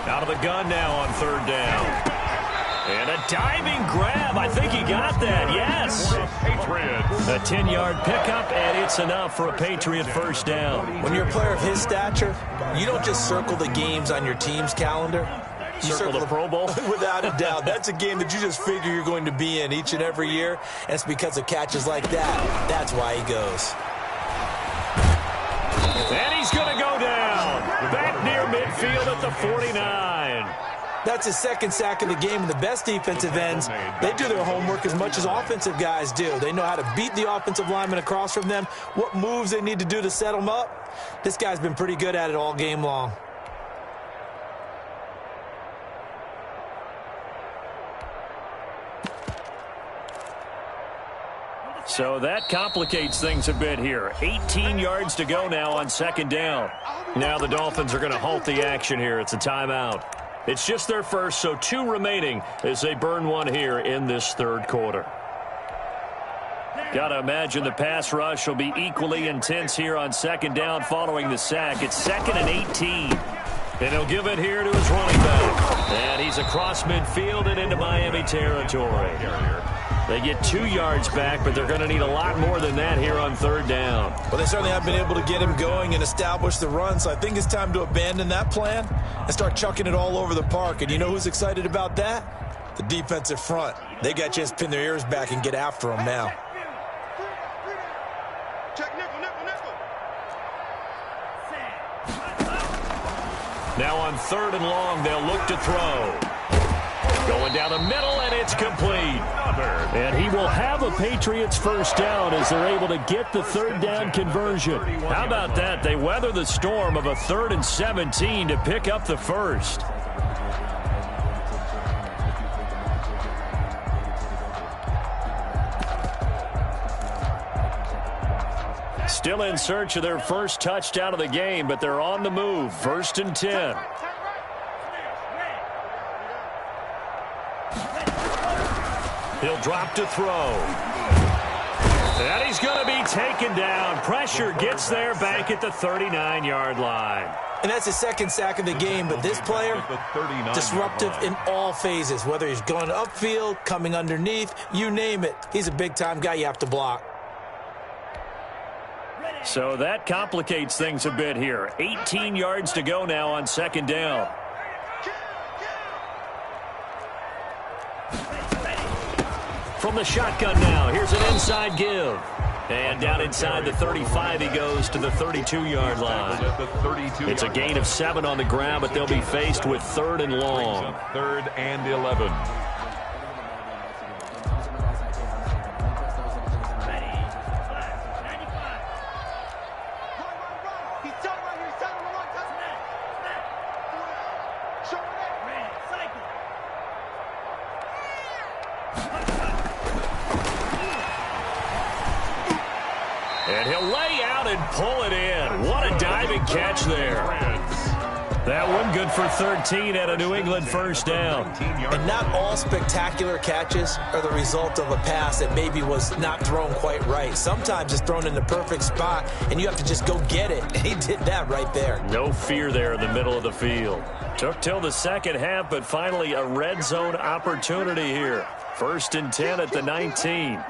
Speaker 8: Out of the gun now on 3rd down. And a diving grab. I think he got that. Yes.
Speaker 12: Patriots.
Speaker 8: A 10-yard pickup, and it's enough for a Patriot first down.
Speaker 11: When you're a player of his stature, you don't just circle the games on your team's calendar. You
Speaker 8: circle the Pro Bowl?
Speaker 11: Without a doubt. That's a game that you just figure you're going to be in each and every year, and it's because of catches like that. That's why he goes.
Speaker 8: And he's going to go down. Back near midfield at the 49.
Speaker 11: That's his second sack of the game, and the best defensive ends, they do their homework as much as offensive guys do. They know how to beat the offensive lineman across from them, what moves they need to do to set them up. This guy's been pretty good at it all game long.
Speaker 8: So that complicates things a bit here. 18 yards to go now on 2nd down. Now the Dolphins are going to halt the action here. It's a timeout. It's just their first, so 2 remaining as they burn one here in this 3rd quarter. Got to imagine the pass rush will be equally intense here on 2nd down following the sack. It's 2nd and 18. And he'll give it here to his running back. And he's across midfield and into Miami territory. They get 2 yards back, but they're going to need a lot more than that here on 3rd down.
Speaker 11: Well, they certainly have been able to get him going and establish the run, so I think it's time to abandon that plan and start chucking it all over the park. And you know who's excited about that? The defensive front. They got a chance to pin their ears back and get after him now.
Speaker 8: Now on 3rd and long, they'll look to throw. Going down the middle, and it's complete. And he will have a Patriots first down as they're able to get the 3rd down conversion. How about that? They weather the storm of a 3rd and 17 to pick up the first. Still in search of their first touchdown of the game, but they're on the move. 1st and 10. He'll drop to throw. And he's going to be taken down. Pressure gets there back at the 39-yard line.
Speaker 11: And that's his second sack of the game, but this player, disruptive in all phases, whether he's going upfield, coming underneath, you name it. He's a big-time guy you have to block.
Speaker 8: So that complicates things a bit here. 18 yards to go now on 2nd down. From the shotgun now, here's an inside give. And down inside the 35, he goes to the 32-yard line. It's a gain of 7 on the ground, but they'll be faced with 3rd and long.
Speaker 12: 3rd and 11.
Speaker 8: And he'll lay out and pull it in. What a diving catch there. That one good for 13 at a New England first down.
Speaker 11: And not all spectacular catches are the result of a pass that maybe was not thrown quite right. Sometimes it's thrown in the perfect spot, and you have to just go get it. And he did that right there.
Speaker 8: No fear there in the middle of the field. Took till the second half, but finally a red zone opportunity here. 1st and 10 at the 19. Now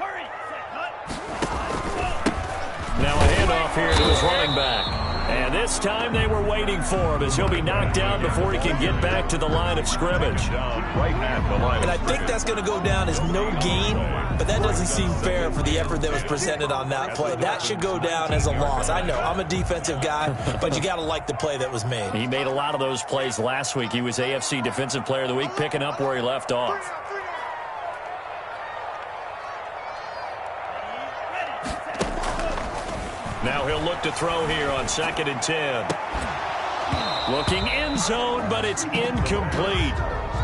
Speaker 8: a handoff here to his running back. And this time they were waiting for him as he'll be knocked down before he can get back to the line of scrimmage.
Speaker 11: And I think that's going to go down as no gain, but that doesn't seem fair for the effort that was presented on that play. That should go down as a loss. I know, I'm a defensive guy, but you got to like the play that was made.
Speaker 8: He made a lot of those plays last week. He was AFC Defensive Player of the Week, picking up where he left off. Now he'll look to throw here on 2nd and 10. Looking end zone, but it's incomplete.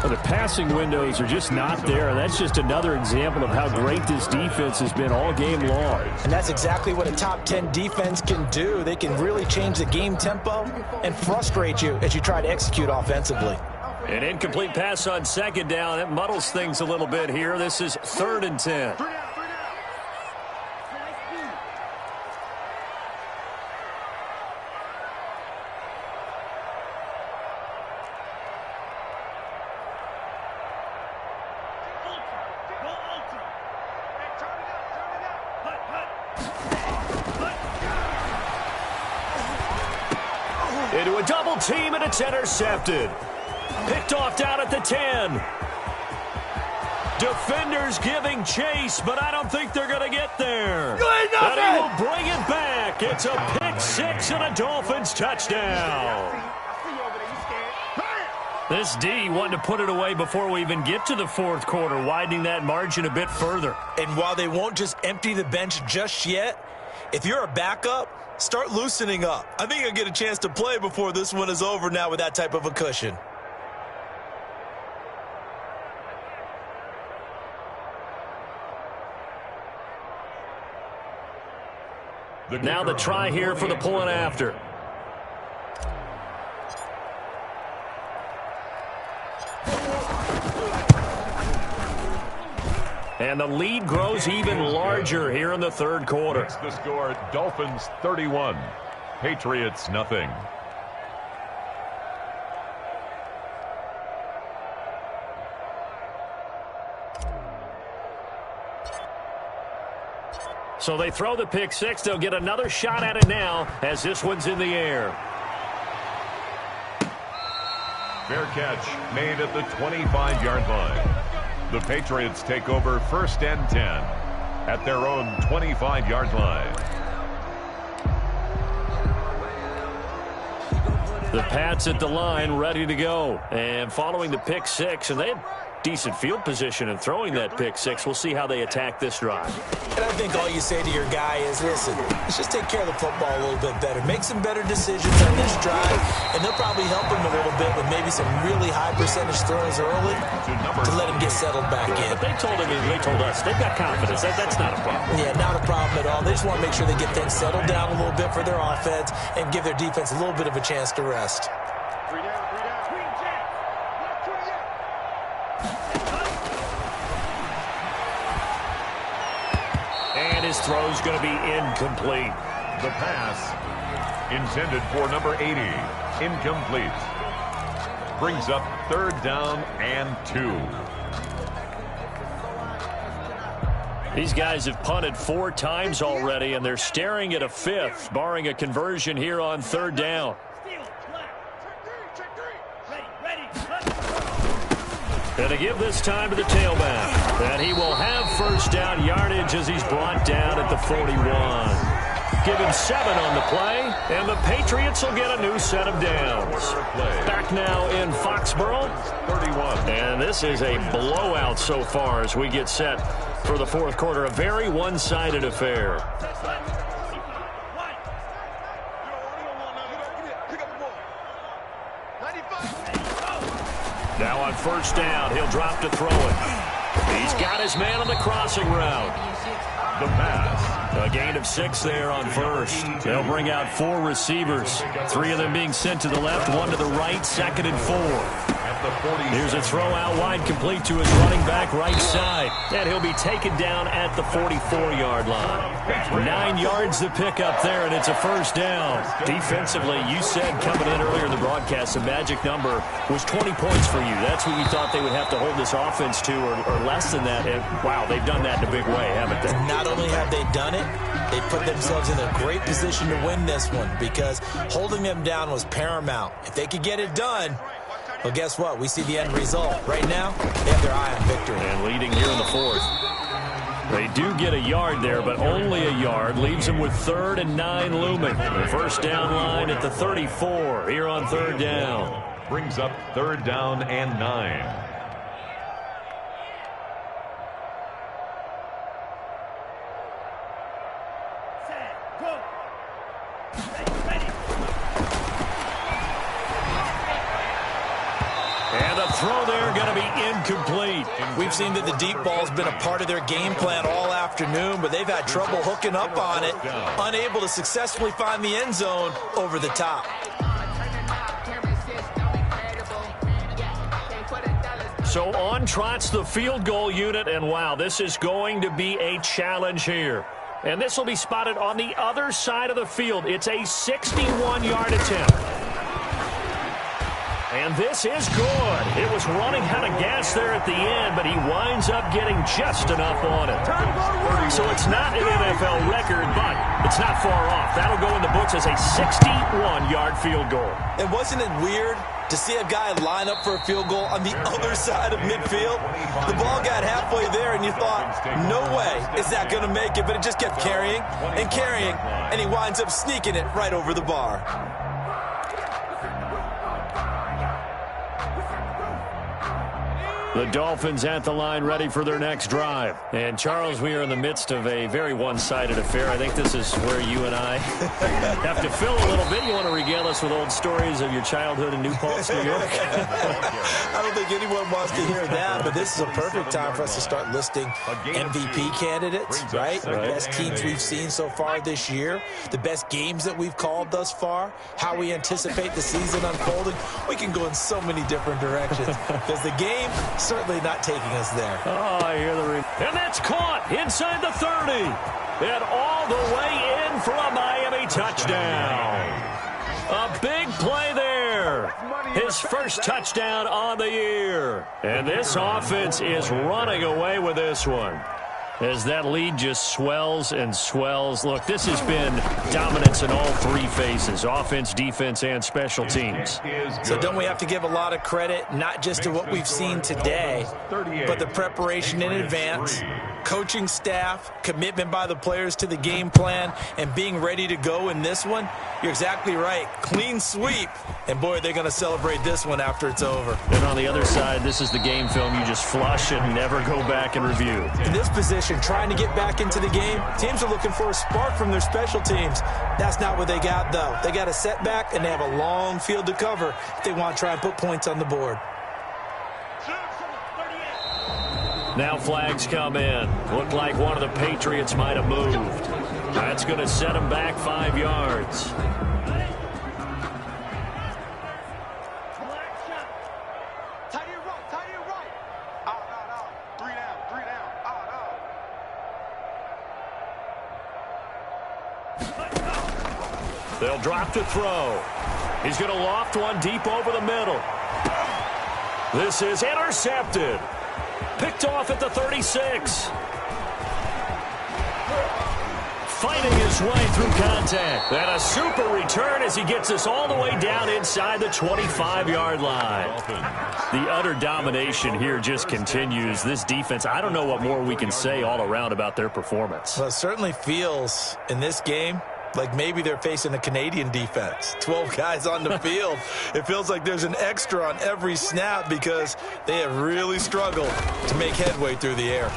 Speaker 14: The passing windows are just not there. That's just another example of how great this defense has been all game long.
Speaker 11: And that's exactly what a top 10 defense can do. They can really change the game tempo and frustrate you as you try to execute offensively.
Speaker 8: An incomplete pass on 2nd down. That muddles things a little bit here. This is 3rd and 10. Into a double team, and it's intercepted. Picked off down at the 10. Defenders giving chase, but I don't think they're going to get there. And he will bring it back. It's a pick 6 and a Dolphins touchdown. This D wanted to put it away before we even get to the 4th quarter, widening that margin a bit further.
Speaker 11: And while they won't just empty the bench just yet, if you're a backup, start loosening up. I think you'll get a chance to play before this one is over now with that type of a cushion.
Speaker 8: Now the try here for the point after. And the lead grows even larger here in the 3rd quarter.
Speaker 12: It's the score, Dolphins 31, Patriots nothing.
Speaker 8: So they throw the pick 6. They'll get another shot at it now as this one's in the air.
Speaker 12: Fair catch made at the 25-yard line. The Patriots take over 1st and 10 at their own 25-yard line.
Speaker 8: The Pats at the line ready to go. And following the pick 6, and they had decent field position in throwing that pick 6. We'll see how they attack this drive.
Speaker 11: And I think all you say to your guy is, listen, let's just take care of the football a little bit better. Make some better decisions on this drive, and they'll probably help him a little bit with maybe some really high percentage throws early to let him get settled back in.
Speaker 8: But they told him, they told us, they've got confidence. That's not a problem.
Speaker 11: Yeah, not a problem at all. They just want to make sure they get things settled down a little bit for their offense and give their defense a little bit of a chance to rest.
Speaker 8: And his throw's going to be incomplete.
Speaker 12: The pass intended for number 80, incomplete. Brings up 3rd down and 2.
Speaker 8: These guys have punted 4 times already, and they're staring at a 5th, barring a conversion here on 3rd down. And to give this time to the tailback. And he will have 1st down yardage as he's brought down at the 41. Give him 7 on the play, and the Patriots will get a new set of downs. Back now in Foxborough.
Speaker 12: 31.
Speaker 8: And this is a blowout so far as we get set for the 4th quarter. A very one-sided affair. Now on 1st down, he'll drop to throw it. He's got his man on the crossing route.
Speaker 12: The pass
Speaker 8: A gain of 6 there on first. They'll bring out 4 receivers, 3 of them being sent to the left, 1 to the right, 2nd and 4. Here's a throw out wide, complete to his running back right side. And he'll be taken down at the 44-yard line. 9 yards to pick up there, and it's a first down. Defensively, you said coming in earlier in the broadcast, the magic number was 20 points for you. That's what you thought they would have to hold this offense to, or less than that. And, wow, they've done that in a big way, haven't they?
Speaker 11: Not only have they done it, they put themselves in a great position to win this one because holding them down was paramount. If they could get it done, well, guess what? We see the end result. Right now, they have their eye on victory.
Speaker 8: And leading here in the 4th. They do get a yard there, but only a yard. Leaves them with 3rd and 9 looming. The first down line at the 34 here on 3rd down.
Speaker 12: Brings up 3rd down and 9.
Speaker 8: Throw there going to be incomplete.
Speaker 11: We've seen that the deep ball's been a part of their game plan all afternoon, but they've had trouble hooking up on it, unable to successfully find the end zone over the top.
Speaker 8: So on trots the field goal unit, and wow, this is going to be a challenge here. And this will be spotted on the other side of the field. It's a 61-yard attempt. And this is good. It was running out of gas there at the end, but he winds up getting just enough on it. So it's not an NFL record, but it's not far off. That'll go in the books as a 61-yard field goal.
Speaker 11: And wasn't it weird to see a guy line up for a field goal on the other side of midfield? The ball got halfway there, and you thought, no way is that going to make it, but it just kept carrying and carrying, and he winds up sneaking it right over the bar.
Speaker 8: The Dolphins at the line ready for their next drive. And, Charles, we are in the midst of a very one-sided affair. I think this is where you and I have to fill a little bit. You want to regale us with old stories of your childhood in New Paltz, New York?
Speaker 11: I don't think anyone wants to hear that, but this is a perfect time for us to start listing MVP candidates, right? The best teams we've seen so far this year, the best games that we've called thus far, how we anticipate the season unfolding. We can go in so many different directions because the game certainly not taking us there.
Speaker 8: Oh, I hear the ring. And that's caught inside the 30. And all the way in for a Miami touchdown. A big play there. His first touchdown on the year. And this offense is running away with this one, as that lead just swells and swells. Look, this has been dominance in all 3 phases, offense, defense, and special teams.
Speaker 11: So don't we have to give a lot of credit, not just to what we've seen today, but the preparation in advance, coaching staff, commitment by the players to the game plan, and being ready to go in this one? You're exactly right. Clean sweep. And, boy, they're going to celebrate this one after it's over.
Speaker 8: And on the other side, this is the game film you just flush and never go back and review.
Speaker 11: In this position, trying to get back into the game, teams are looking for a spark from their special teams. That's not what they got, though. They got a setback, and they have a long field to cover if they want to try and put points on the board.
Speaker 8: Now flags come in. Looked like one of the Patriots might have moved. That's going to set them back 5 yards. They'll drop to throw. He's going to loft one deep over the middle. This is intercepted. Picked off at the 36. Fighting his way through contact. And a super return as he gets us all the way down inside the 25-yard line. The utter domination here just continues. This defense, I don't know what more we can say all around about their performance.
Speaker 11: Well, it certainly feels in this game like maybe they're facing a Canadian defense. 12 guys on the field. It feels like there's an extra on every snap because they have really struggled to make headway through the air.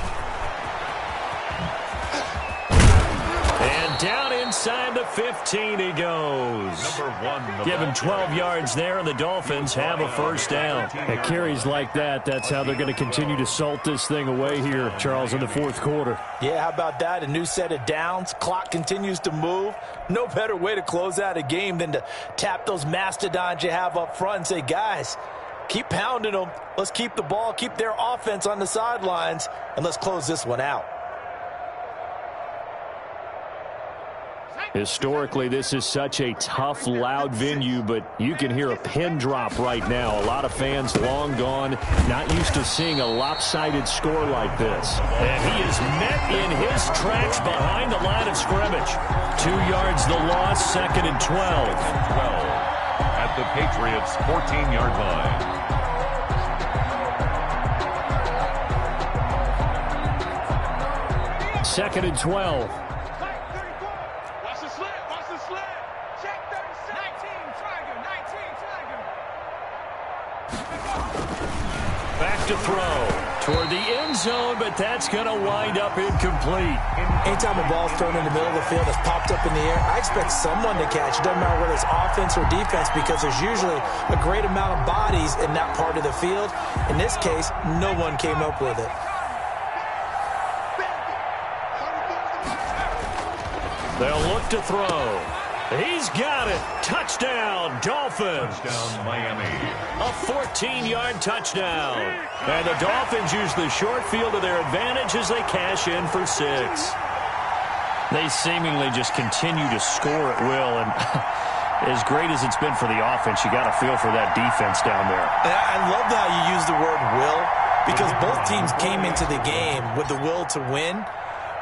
Speaker 8: And down inside inside the 15 he goes. Give him 12 yards there, and the Dolphins have a first down.
Speaker 14: At carries like that, that's how they're going to continue to salt this thing away here, Charles, in the fourth quarter.
Speaker 11: Yeah, how about that? A new set of downs. Clock continues to move. No better way to close out a game than to tap those mastodons you have up front and say, guys, keep pounding them. Let's keep the ball, keep their offense on the sidelines, and let's close this one out.
Speaker 14: Historically, this is such a tough, loud venue, but you can hear a pin drop right now. A lot of fans long gone, not used to seeing a lopsided score like this.
Speaker 8: And he is met in his tracks behind the line of scrimmage. 2 yards the loss, 2nd and 12.
Speaker 12: At the Patriots' 14-yard line.
Speaker 14: 2nd and 12.
Speaker 8: Back to throw toward the end zone, but that's going to wind up incomplete.
Speaker 11: Anytime a ball's thrown in the middle of the field that's popped up in the air, I expect someone to catch. It doesn't matter whether it's offense or defense, because there's usually a great amount of bodies in that part of the field. In this case, no one came up with it.
Speaker 8: They'll look to throw. He's got it. Touchdown, Dolphins.
Speaker 12: Touchdown, Miami.
Speaker 8: A 14-yard touchdown. And the Dolphins use the short field to their advantage as they cash in for 6. They seemingly just continue to score at will. And as great as it's been for the offense, you got to feel for that defense down there.
Speaker 11: And I love how you use the word will, because both teams came into the game with the will to win.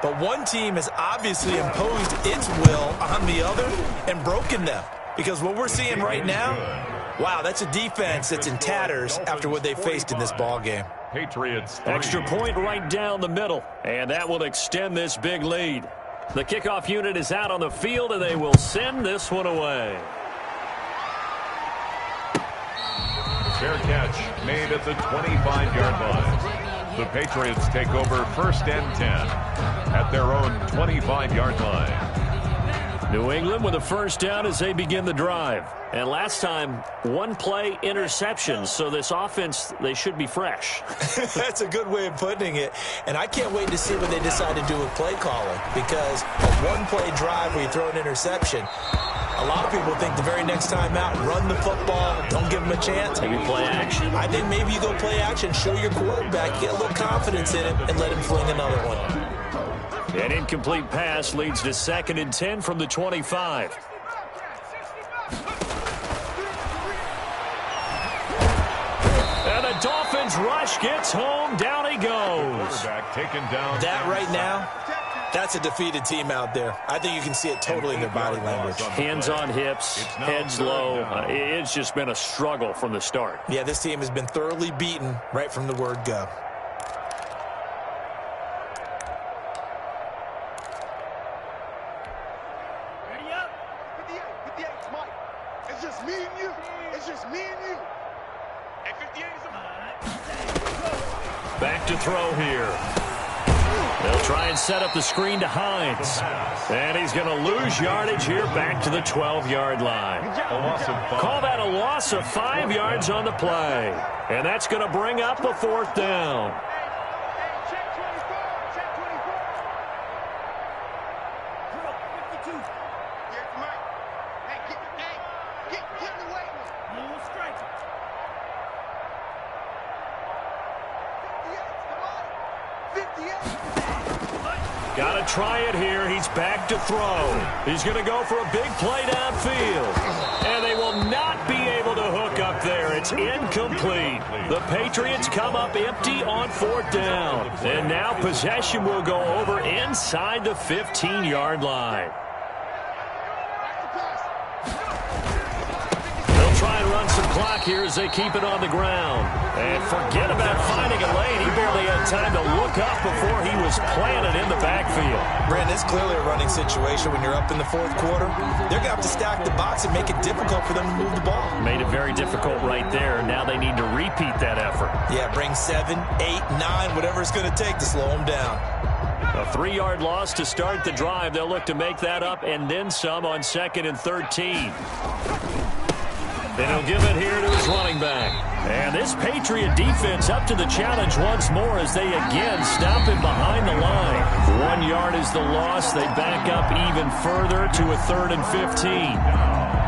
Speaker 11: But one team has obviously imposed its will on the other and broken them. Because what we're seeing right now, wow, that's a defense that's in tatters after what they faced in this ball game.
Speaker 12: Patriots 3.
Speaker 8: Extra point right down the middle, and that will extend this big lead. The kickoff unit is out on the field, and they will send this one away.
Speaker 12: Fair catch made at the 25-yard line. The Patriots take over 1st and 10 at their own 25-yard line.
Speaker 8: New England with a first down as they begin the drive. And last time, one-play interception, so this offense, they should be fresh.
Speaker 11: That's a good way of putting it. And I can't wait to see what they decide to do with play calling, because a one-play drive where you throw an interception, a lot of people think the very next time out, run the football, don't give them a chance.
Speaker 8: Maybe play action.
Speaker 11: I think maybe you go play action, show your quarterback, get a little confidence in him, and let him fling another one.
Speaker 8: An incomplete pass leads to 2nd and 10 from the 25. And the Dolphins rush gets home. Down he goes.
Speaker 12: Quarterback taken down.
Speaker 11: That right now, that's a defeated team out there. I think you can see it totally in their body language.
Speaker 8: Hands on hips, heads low. It's just been a struggle from the start.
Speaker 11: Yeah, this team has been thoroughly beaten right from the word go.
Speaker 13: Ready up? 58, Mike. It's just me and you. It's just me and you. And 58 is a...
Speaker 8: Back to throw here. They'll try and set up the screen to Hines. And he's going to lose yardage here back to the 12-yard line. Call that a loss of 5 yards on the play. And that's going to bring up a 4th down. Got to try it here. He's back to throw. He's going to go for a big play downfield. And they will not be able to hook up there. It's incomplete. The Patriots come up empty on 4th down. And now possession will go over inside the 15-yard line. They'll try and run some clock here as they keep it on the ground. And forget about finding a lane. He barely had time to look up before he was planted in the backfield.
Speaker 11: Brandon, it's clearly a running situation when you're up in the 4th quarter. They're going to have to stack the box and make it difficult for them to move the ball.
Speaker 8: Made it very difficult right there. Now they need to repeat that effort.
Speaker 11: Yeah, bring 7, 8, 9, whatever it's going to take to slow them down.
Speaker 8: A 3-yard loss to start the drive. They'll look to make that up and then some on 2nd and 13. Then he'll give it here to his running back. And this Patriot defense up to the challenge once more as they again stop him behind the line. 1 yard is the loss. They back up even further to a 3rd and 15.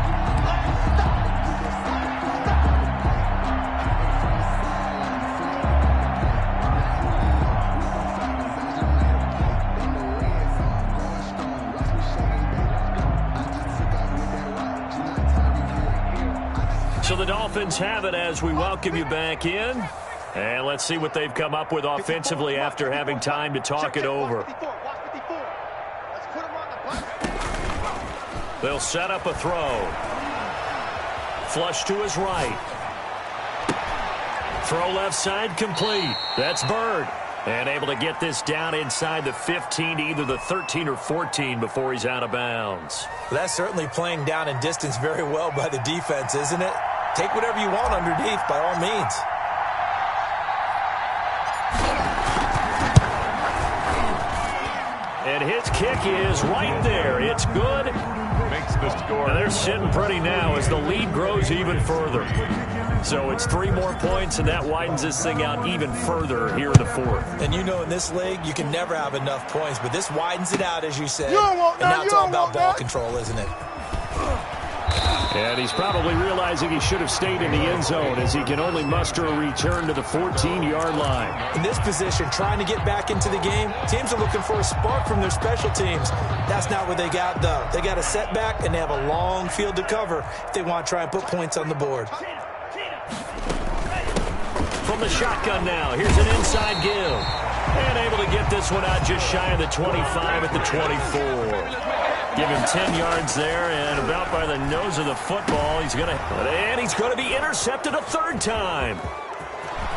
Speaker 8: So the Dolphins have it as we welcome you back in. And let's see what they've come up with offensively after having time to talk it over. They'll set up a throw. Flush to his right. Throw left side complete. That's Bird. And able to get this down inside the 15 to either the 13 or 14 before he's out of bounds.
Speaker 11: That's certainly playing down in distance very well by the defense, isn't it? Take whatever you want underneath, by all means.
Speaker 8: And his kick is right there. It's good.
Speaker 12: Makes the score.
Speaker 8: And they're sitting pretty now as the lead grows even further. So it's 3 more points, and that widens this thing out even further here in the 4th.
Speaker 11: And you know in this league, you can never have enough points, but this widens it out, as you said. And now it's all about ball control, isn't it?
Speaker 8: And he's probably realizing he should have stayed in the end zone as he can only muster a return to the 14-yard line.
Speaker 11: In this position, trying to get back into the game, teams are looking for a spark from their special teams. That's not what they got, though. They got a setback, and they have a long field to cover if they want to try and put points on the board.
Speaker 8: From the shotgun now, here's an inside give. And able to get this one out just shy of the 25 at the 24. Give him 10 yards there, and about by the nose of the football, he's going to be intercepted a 3rd time.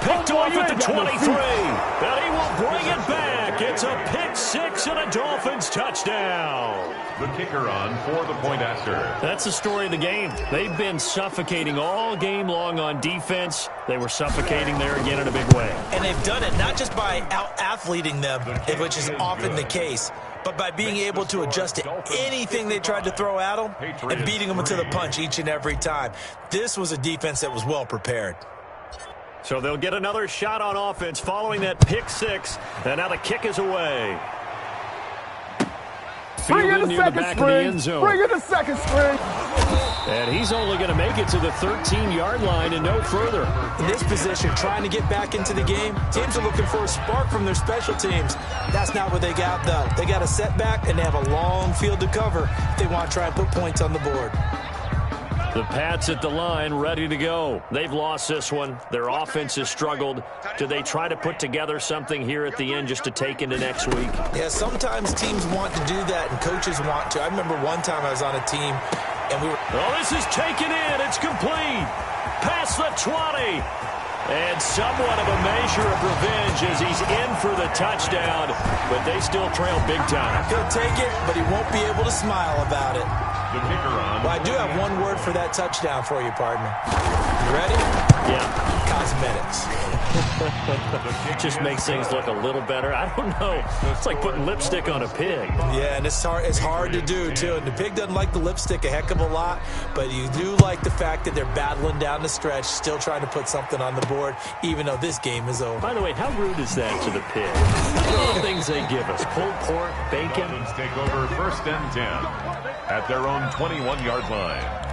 Speaker 8: Picked off at the 23, and he will bring it back. It's a pick 6 and a Dolphins touchdown.
Speaker 12: The kicker on for the point after.
Speaker 8: That's the story of the game. They've been suffocating all game long on defense. They were suffocating there again in a big way.
Speaker 11: And they've done it not just by out-athleting them, which is often the case, but by being able to adjust to anything they tried to throw at them and beating them to the punch each and every time. This was a defense that was well prepared.
Speaker 8: So they'll get another shot on offense following that pick 6, and now the kick is away.
Speaker 13: Bring in the
Speaker 8: near the back of the end zone.
Speaker 13: Bring in the second string.
Speaker 8: And he's only going to make it to the 13-yard line and no further.
Speaker 11: In this position, trying to get back into the game, teams are looking for a spark from their special teams. That's not what they got, though. They got a setback, and they have a long field to cover if they want to try and put points on the board.
Speaker 8: The Pats at the line ready to go. They've lost this one. Their offense has struggled. Do they try to put together something here at the end just to take into next week?
Speaker 11: Yeah, sometimes teams want to do that and coaches want to. I remember one time I was on a team and we were...
Speaker 8: Oh, this is taken in. It's complete. Past the 20. And somewhat of a measure of revenge as he's in for the touchdown. But they still trail big time.
Speaker 11: He'll take it, but he won't be able to smile about it. Well, I do have one word for that touchdown for you, partner. You ready?
Speaker 8: Yeah.
Speaker 11: Cosmetics.
Speaker 8: It just makes things look a little better. I don't know. It's like putting lipstick on a pig.
Speaker 11: Yeah, and it's hard to do, too. And the pig doesn't like the lipstick a heck of a lot, but you do like the fact that they're battling down the stretch, still trying to put something on the board, even though this game is over.
Speaker 8: By the way, how rude is that to the pig? Look at the things they give us. Pulled pork, bacon.
Speaker 12: Dolphins take over 1st and 10 at their own 21-yard line.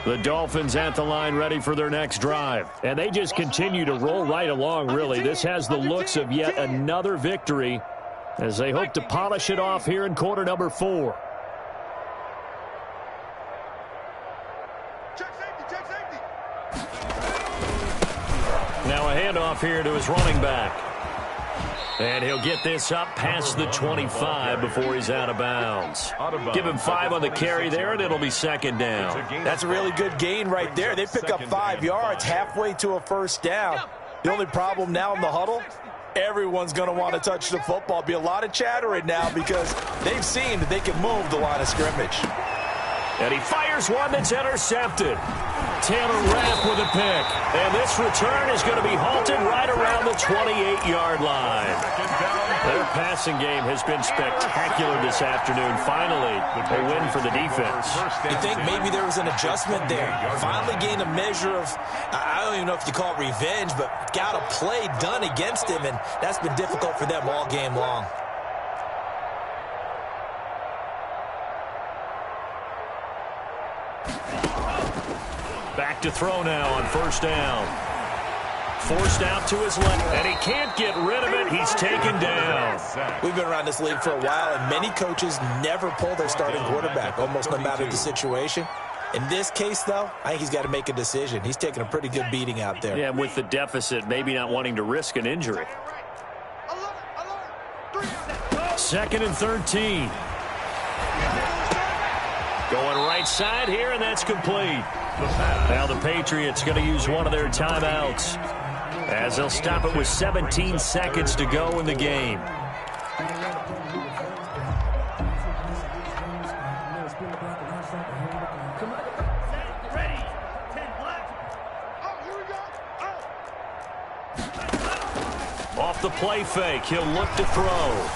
Speaker 8: The Dolphins at the line ready for their next drive. And they just continue to roll right along, really. This has the looks of yet another victory as they hope to polish it off here in quarter number 4. Now a handoff here to his running back. And he'll get this up past the 25 before he's out of bounds. Give him 5 on the carry there, and it'll be 2nd down.
Speaker 11: That's a really good gain right there. They pick up 5 yards halfway to a 1st down. The only problem now in the huddle, everyone's going to want to touch the football. Be a lot of chattering now because they've seen that they can move the line of scrimmage.
Speaker 8: And he fires one that's intercepted. Taylor Rapp with a pick. And this return is going to be halted right around the 28-yard line. Their passing game has been spectacular this afternoon. Finally, a win for the defense.
Speaker 11: You think maybe there was an adjustment there? Finally gained a measure of, I don't even know if you call it revenge, but got a play done against him, and that's been difficult for them all game long.
Speaker 8: Back to throw now on first down. Forced out to his left, and he can't get rid of it. He's taken down.
Speaker 11: We've been around this league for a while, and many coaches never pull their starting quarterback, almost no matter the situation. In this case, though, I think he's got to make a decision. He's taking a pretty good beating out there.
Speaker 8: Yeah, with the deficit, maybe not wanting to risk an injury. 2nd and 13. Going right side here, and that's complete. Now the Patriots going to use one of their timeouts, as they'll stop it with 17 seconds to go in the game. Off the play fake, he'll look to throw.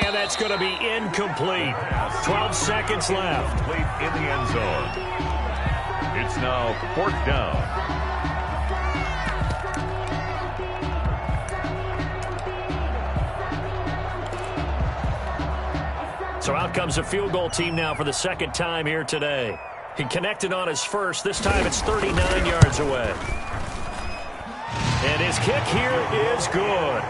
Speaker 8: And that's going to be incomplete. 12 seconds left.
Speaker 12: In the end zone. It's now 4th down.
Speaker 8: So out comes a field goal team now for the second time here today. He connected on his first. This time it's 39 yards away. And his kick here is good.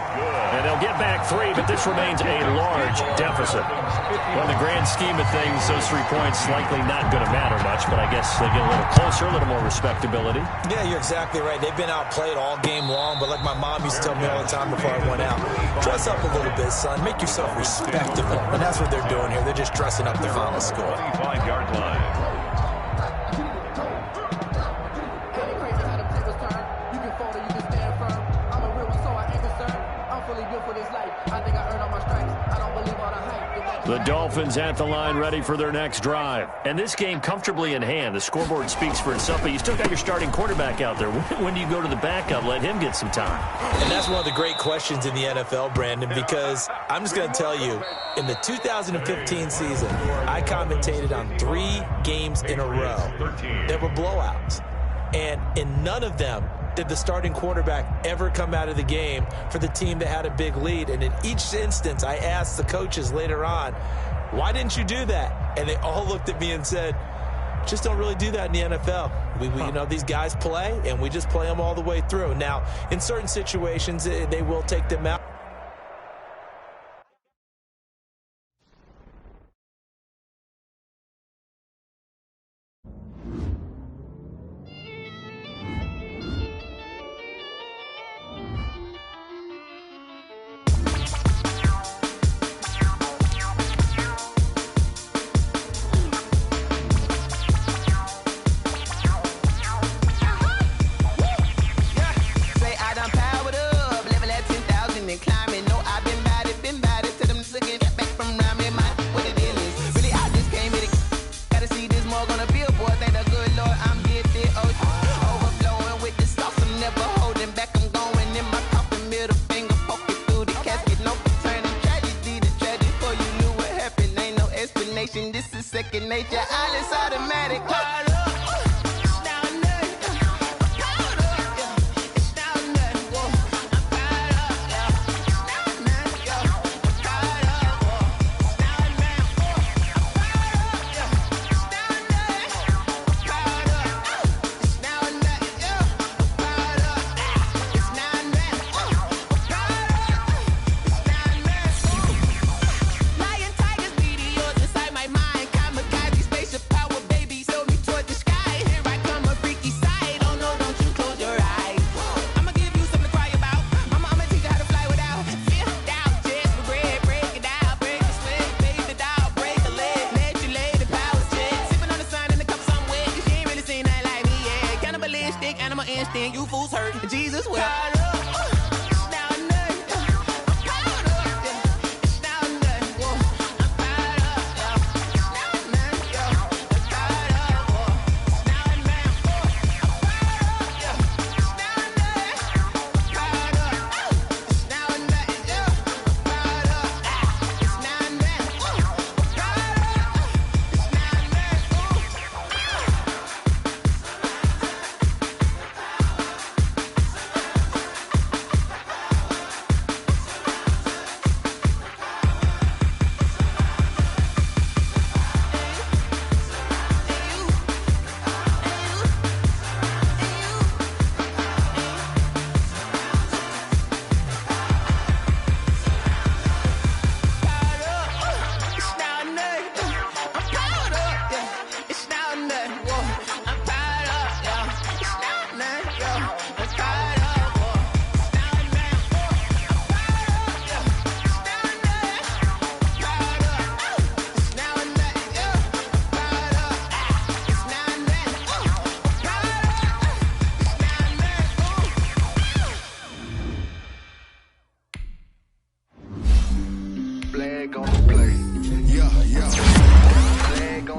Speaker 8: And they'll get back 3, but this remains a large deficit. Well, in the grand scheme of things, those 3 points likely not going to matter much, but I guess they get a little closer, a little more respectability.
Speaker 11: Yeah, you're exactly right. They've been outplayed all game long, but like my mom used to tell me all the time before I went out, dress up a little bit, son. Make yourself respectable. And that's what they're doing here. They're just dressing up the final score.
Speaker 12: 25-yard line.
Speaker 8: The Dolphins at the line ready for their next drive. And this game comfortably in hand. The scoreboard speaks for itself, but you still got your starting quarterback out there. When do you go to the backup? Let him get some time.
Speaker 11: And that's one of the great questions in the NFL, Brandon, because I'm just going to tell you, in the 2015 season, I commentated on 3 games in a row that were blowouts. And in none of them did the starting quarterback ever come out of the game for the team that had a big lead. And in each instance, I asked the coaches later on, why didn't you do that? And they all looked at me and said, just don't really do that in the NFL. You know, these guys play, and we just play them all the way through. Now, in certain situations, they will take them out.
Speaker 1: Second nature, all is automatic. Lion, tigers, meteors inside my mind. Kamikaze, spaceship power, baby, sold me toward the sky.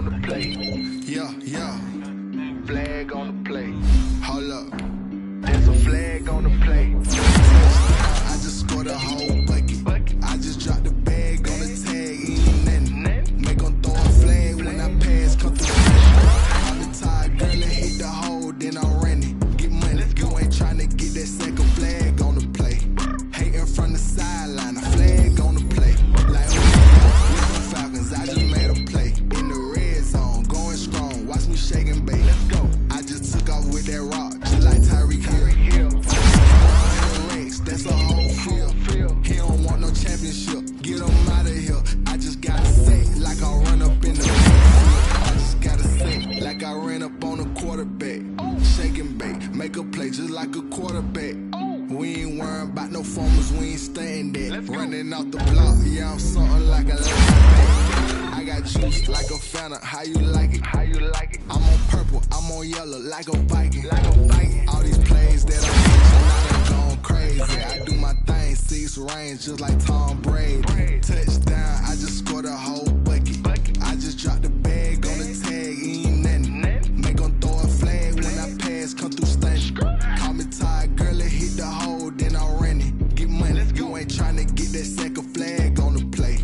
Speaker 15: on the plate. Yeah, yeah. Flag on the plate. Hold up. There's a flag on the plate. I just scored a whole bucket. I just dropped the bag on the tag. Ain't nothing. Make them throw a flag when I pass. Come through. I'm the tired girl and hit the hole. Then I'm running. Get money. You ain't trying to get that second flag on the plate. Hating from the sideline. A flag on the plate. Like with the Falcons, I just made a play. In the red zone, going strong. Watch me shaking bait. Let's go. I just took off with that rock. Just like Tyreek Hill. That's a whole field. He don't want no championship. Get him out of here. I just gotta say, like I run up in the backfield. I just gotta say, like I ran up on a quarterback. Shaking bait, make a play just like a quarterback. We ain't worrying about no formers, we ain't staying there. Running out the block, yeah, I'm something like a linebacker. I got juice like a Fanta, how you like it? How you like it? I'm on purple, I'm on yellow, like a Viking. Like a Viking. All these plays that I'm going crazy. I do my thing, 6 range, just like Tom Brady. Touchdown, I just scored a whole bucket. I just dropped the bag on the tag, ain't nothing. Make them throw a flag when I pass, come through stunning. Call me tired girl and hit the hole, then I'm running. Get money, you ain't trying to get that second flag on the play.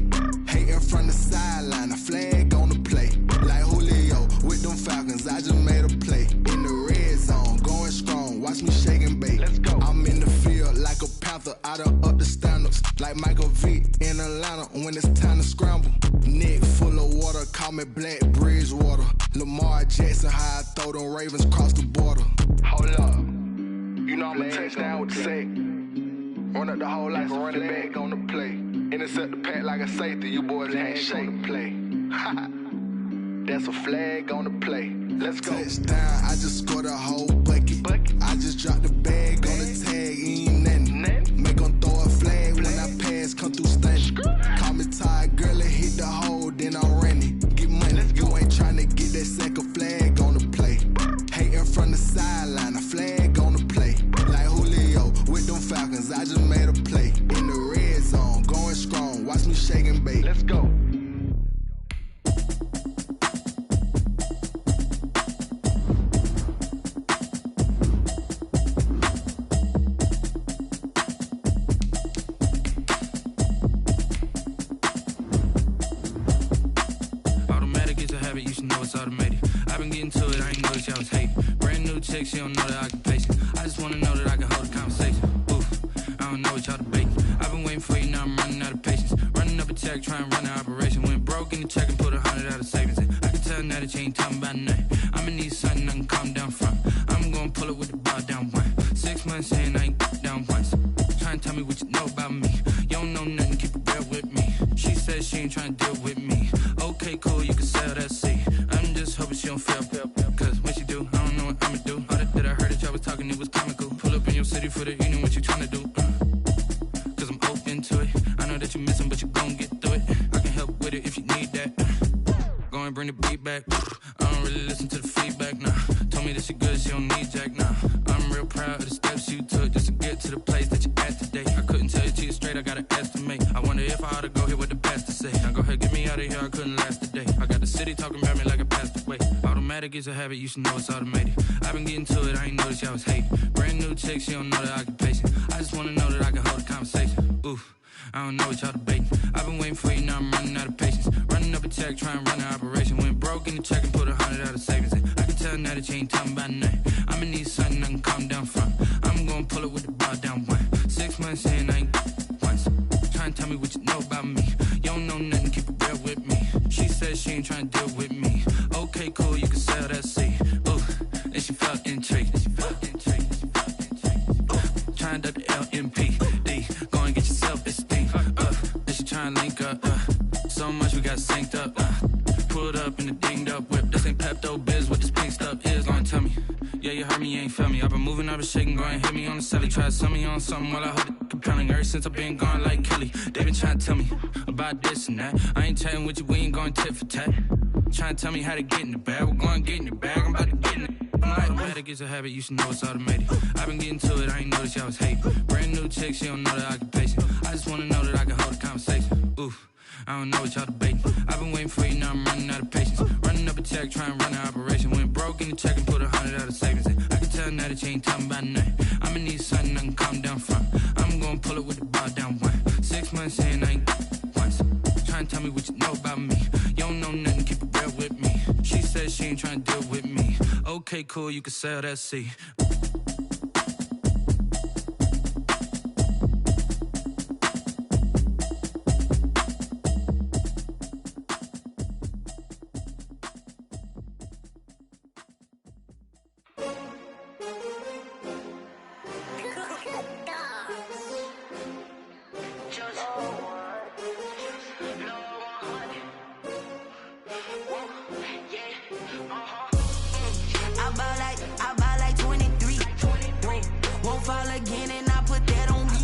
Speaker 15: Hating from the sideline, a flag on the play. Like Julio with them Falcons, I just made a play. In the red zone, going strong, watch me shaking bait. Let's go. I'm in the field like a panther, I done up the standards. Like Michael Vick in Atlanta when it's time to scramble. Neck full of water, call me Black Bridgewater. Lamar Jackson, how I throw them Ravens cross the border. Hold up. You know I'm a touchdown with the sack. Run up the whole like a running back on the play. Intercept the pack like a safety, you boys can't shake the play. That's a flag on the play. Let's go. Touchdown, I just scored a whole bucket. I just dropped the bag on the tag, ain't nothing. Make them throw a flag when I pass, come through stunning. Call me tired girl and hit the hole, then I'm running. Get money, you ain't trying to get that second flag on the play. Hating from the sideline, a flag on the play. Like Julio with them Falcons, I just made a play. In the red zone, going strong, watch me shaking bait. Let's go.
Speaker 16: She don't know the occupation. I just wanna know that I can hold a conversation. Oof, I don't know what y'all debating. I've been waiting for you, now I'm running out of patience. Running up a check, trying to run an operation. Went broke in the check and put 100 out of savings in. I can tell now that you ain't talking about nothing. I'ma need something I can calm down from. I'm gonna pull it with the bar down one. 6 months in, I ain't down once. Trying to tell me what you know about me. You don't know nothing, keep it real with me. She said she ain't trying to deal with me. Okay, cool, you can sell that seat. I'm just hoping she don't fail. Cause when she do, I don't know what I'ma do. That I heard that y'all was talking, it was comical. Pull up in your city for the evening, what you tryna do? Cause I'm open to it. I know that you missing, but you gon' get through it. I can help with it if you need that. Go and bring the beat back. I don't really listen to the feedback, nah. Told me that she good, she don't need Jack, nah. I'm real proud of the steps you took just to get to the place that you at today. I couldn't tell you to you straight, I gotta estimate. I wonder if I ought to go here with the pastor say. Now go ahead, get me out of here, I couldn't last a day. I got the city talking about me like I passed away. Automatic is a habit, you should know it's automated. I've been getting to it, I ain't noticed y'all was hating. Brand new chick, she don't know the occupation. I just wanna know that I can hold a conversation. Oof, I don't know what y'all debating. I've been waiting for you, now I'm running out of patience. Running up a check, trying to run an operation. Went broke in the check and put 100 out of savings in. I can tell now that you ain't talking about nothing. I'ma need something I can calm down from. I'm gonna pull it with the bar down one. 6 months in, I ain't once. Trying to tell me what you know about me. You don't know nothing, keep it real with me. She said she ain't trying to deal with me. Okay, cool, you can sell that seat. Ooh, and she felt intrigued. Trying up the LMPD. Go and get your self-esteem. And she trying to link up. So much we got synced up. Pulled up in the dinged up whip. This ain't Pepto-Biz, what this pink stuff is. Go and tell me. Yeah, you heard me, you ain't felt me. I've been moving, I've been shaking, go and hit me on the celly. Try to sell me on something while I hold it compelling. Ever since I've been gone like Kelly, they been trying to tell me about this and that. I ain't chatting with you, we ain't going tit for tat. Trying to tell me how to get in the bag, we're going to get in the bag, I'm about to get in it. I'm like, automatic is a habit, you should know it's automated. I've been getting to it, I ain't noticed y'all was hating. Brand new chick, she don't know the occupation. I just wanna know that I can hold a conversation. Oof, I don't know what y'all debating. I've been waiting for you, now I'm running out of patience. Running up a check, trying to run an operation. Went broke in the check and put 100 out of savings in. I can tell now that you ain't talking about nothing. I'ma need something I can calm down from. I'm gonna pull it with the bar down one. 6 months in, I ain't once. Trying to tell me what you know about me. You don't know nothing, keep it real with me. She says she ain't trying to deal with me. Okay, cool, you can sell that seat.
Speaker 4: I buy like 23. Won't fall again and I put that on me.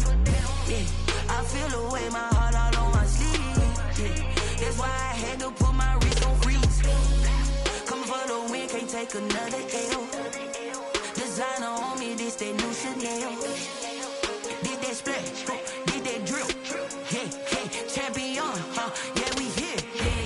Speaker 4: Yeah, I feel away, my heart all on my sleeve. Yeah, that's why I had to put my wrist on freeze. Coming for the win, can't take another L. Designer on me, this that new Chanel. Did that splash, did that drill. Yeah, champion, yeah, we here.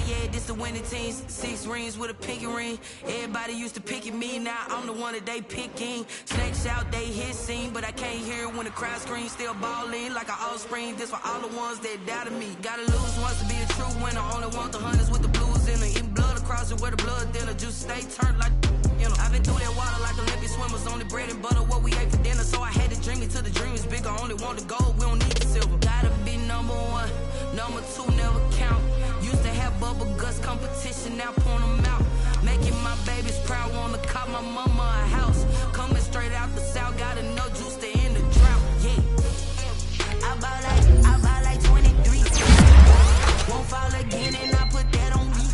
Speaker 4: Yeah, this the winning team. 6 rings with a pinky ring. Everybody used to picking me, now I'm the one that they picking. Snakes out, they hit scene, but I can't hear it when the crowd screams. Still balling like an offspring. This for all the ones that doubted me. Gotta lose once to be a true winner. Only want the hunters with the blues in it. Eating blood across it where the blood dinner. Just stay turned like, you know. I've been through that water like Olympic swimmers. Only bread and butter, what we ate for dinner. So I had to dream it till the dream is bigger. Only want the gold, we don't need the silver. Gotta be number 1, number 2 never count. Used to have bubble guts competition, now point them out. Making my babies proud, wanna cop my mama a house. Coming straight out the south, got enough juice to end the drought. Yeah, I buy like 23. Won't fall again and I put that on me.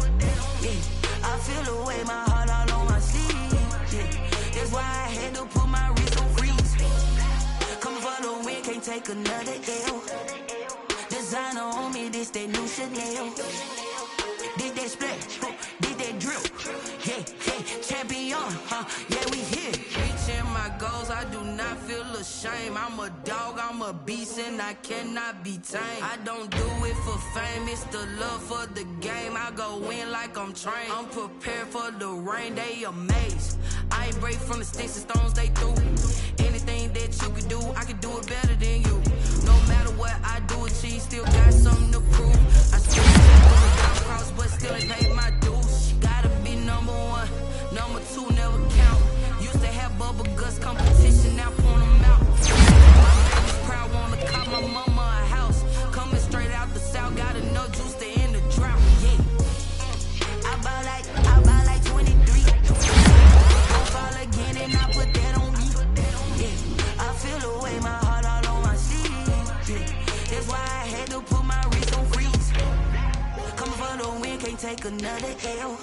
Speaker 4: Yeah, I feel away, my heart all on my sleeve. Yeah, that's why I had to put my wrist on freeze. Coming for the win, can't take another L. Designer on me, this that new Chanel. Did that splash, did that drill. Yeah, champion, yeah, we here. Reaching my goals, I do not feel ashamed. I'm a dog, I'm a beast, and I cannot be tamed. I don't do it for fame, it's the love for the game. I go in like I'm trained. I'm prepared for the rain, they amazed. I ain't break from the sticks and stones they threw. Anything that you can do, I can do it better than you. No matter what I do, achieve, still got something to prove. I still on the top cross, but still ain't paid my dues. Gotta be number 1, number 2 never count. Used to have bubble guts competition, now point them out. My baby's proud, wanna cop my mama a house. Coming straight out the south, got enough juice to end the drought. Yeah, I buy like 23. Won't fall again and I put that on me. Yeah, I feel away, my heart all on my sleeve. Yeah, that's why I had to put my wrist on freeze. Coming for the win, can't take another L.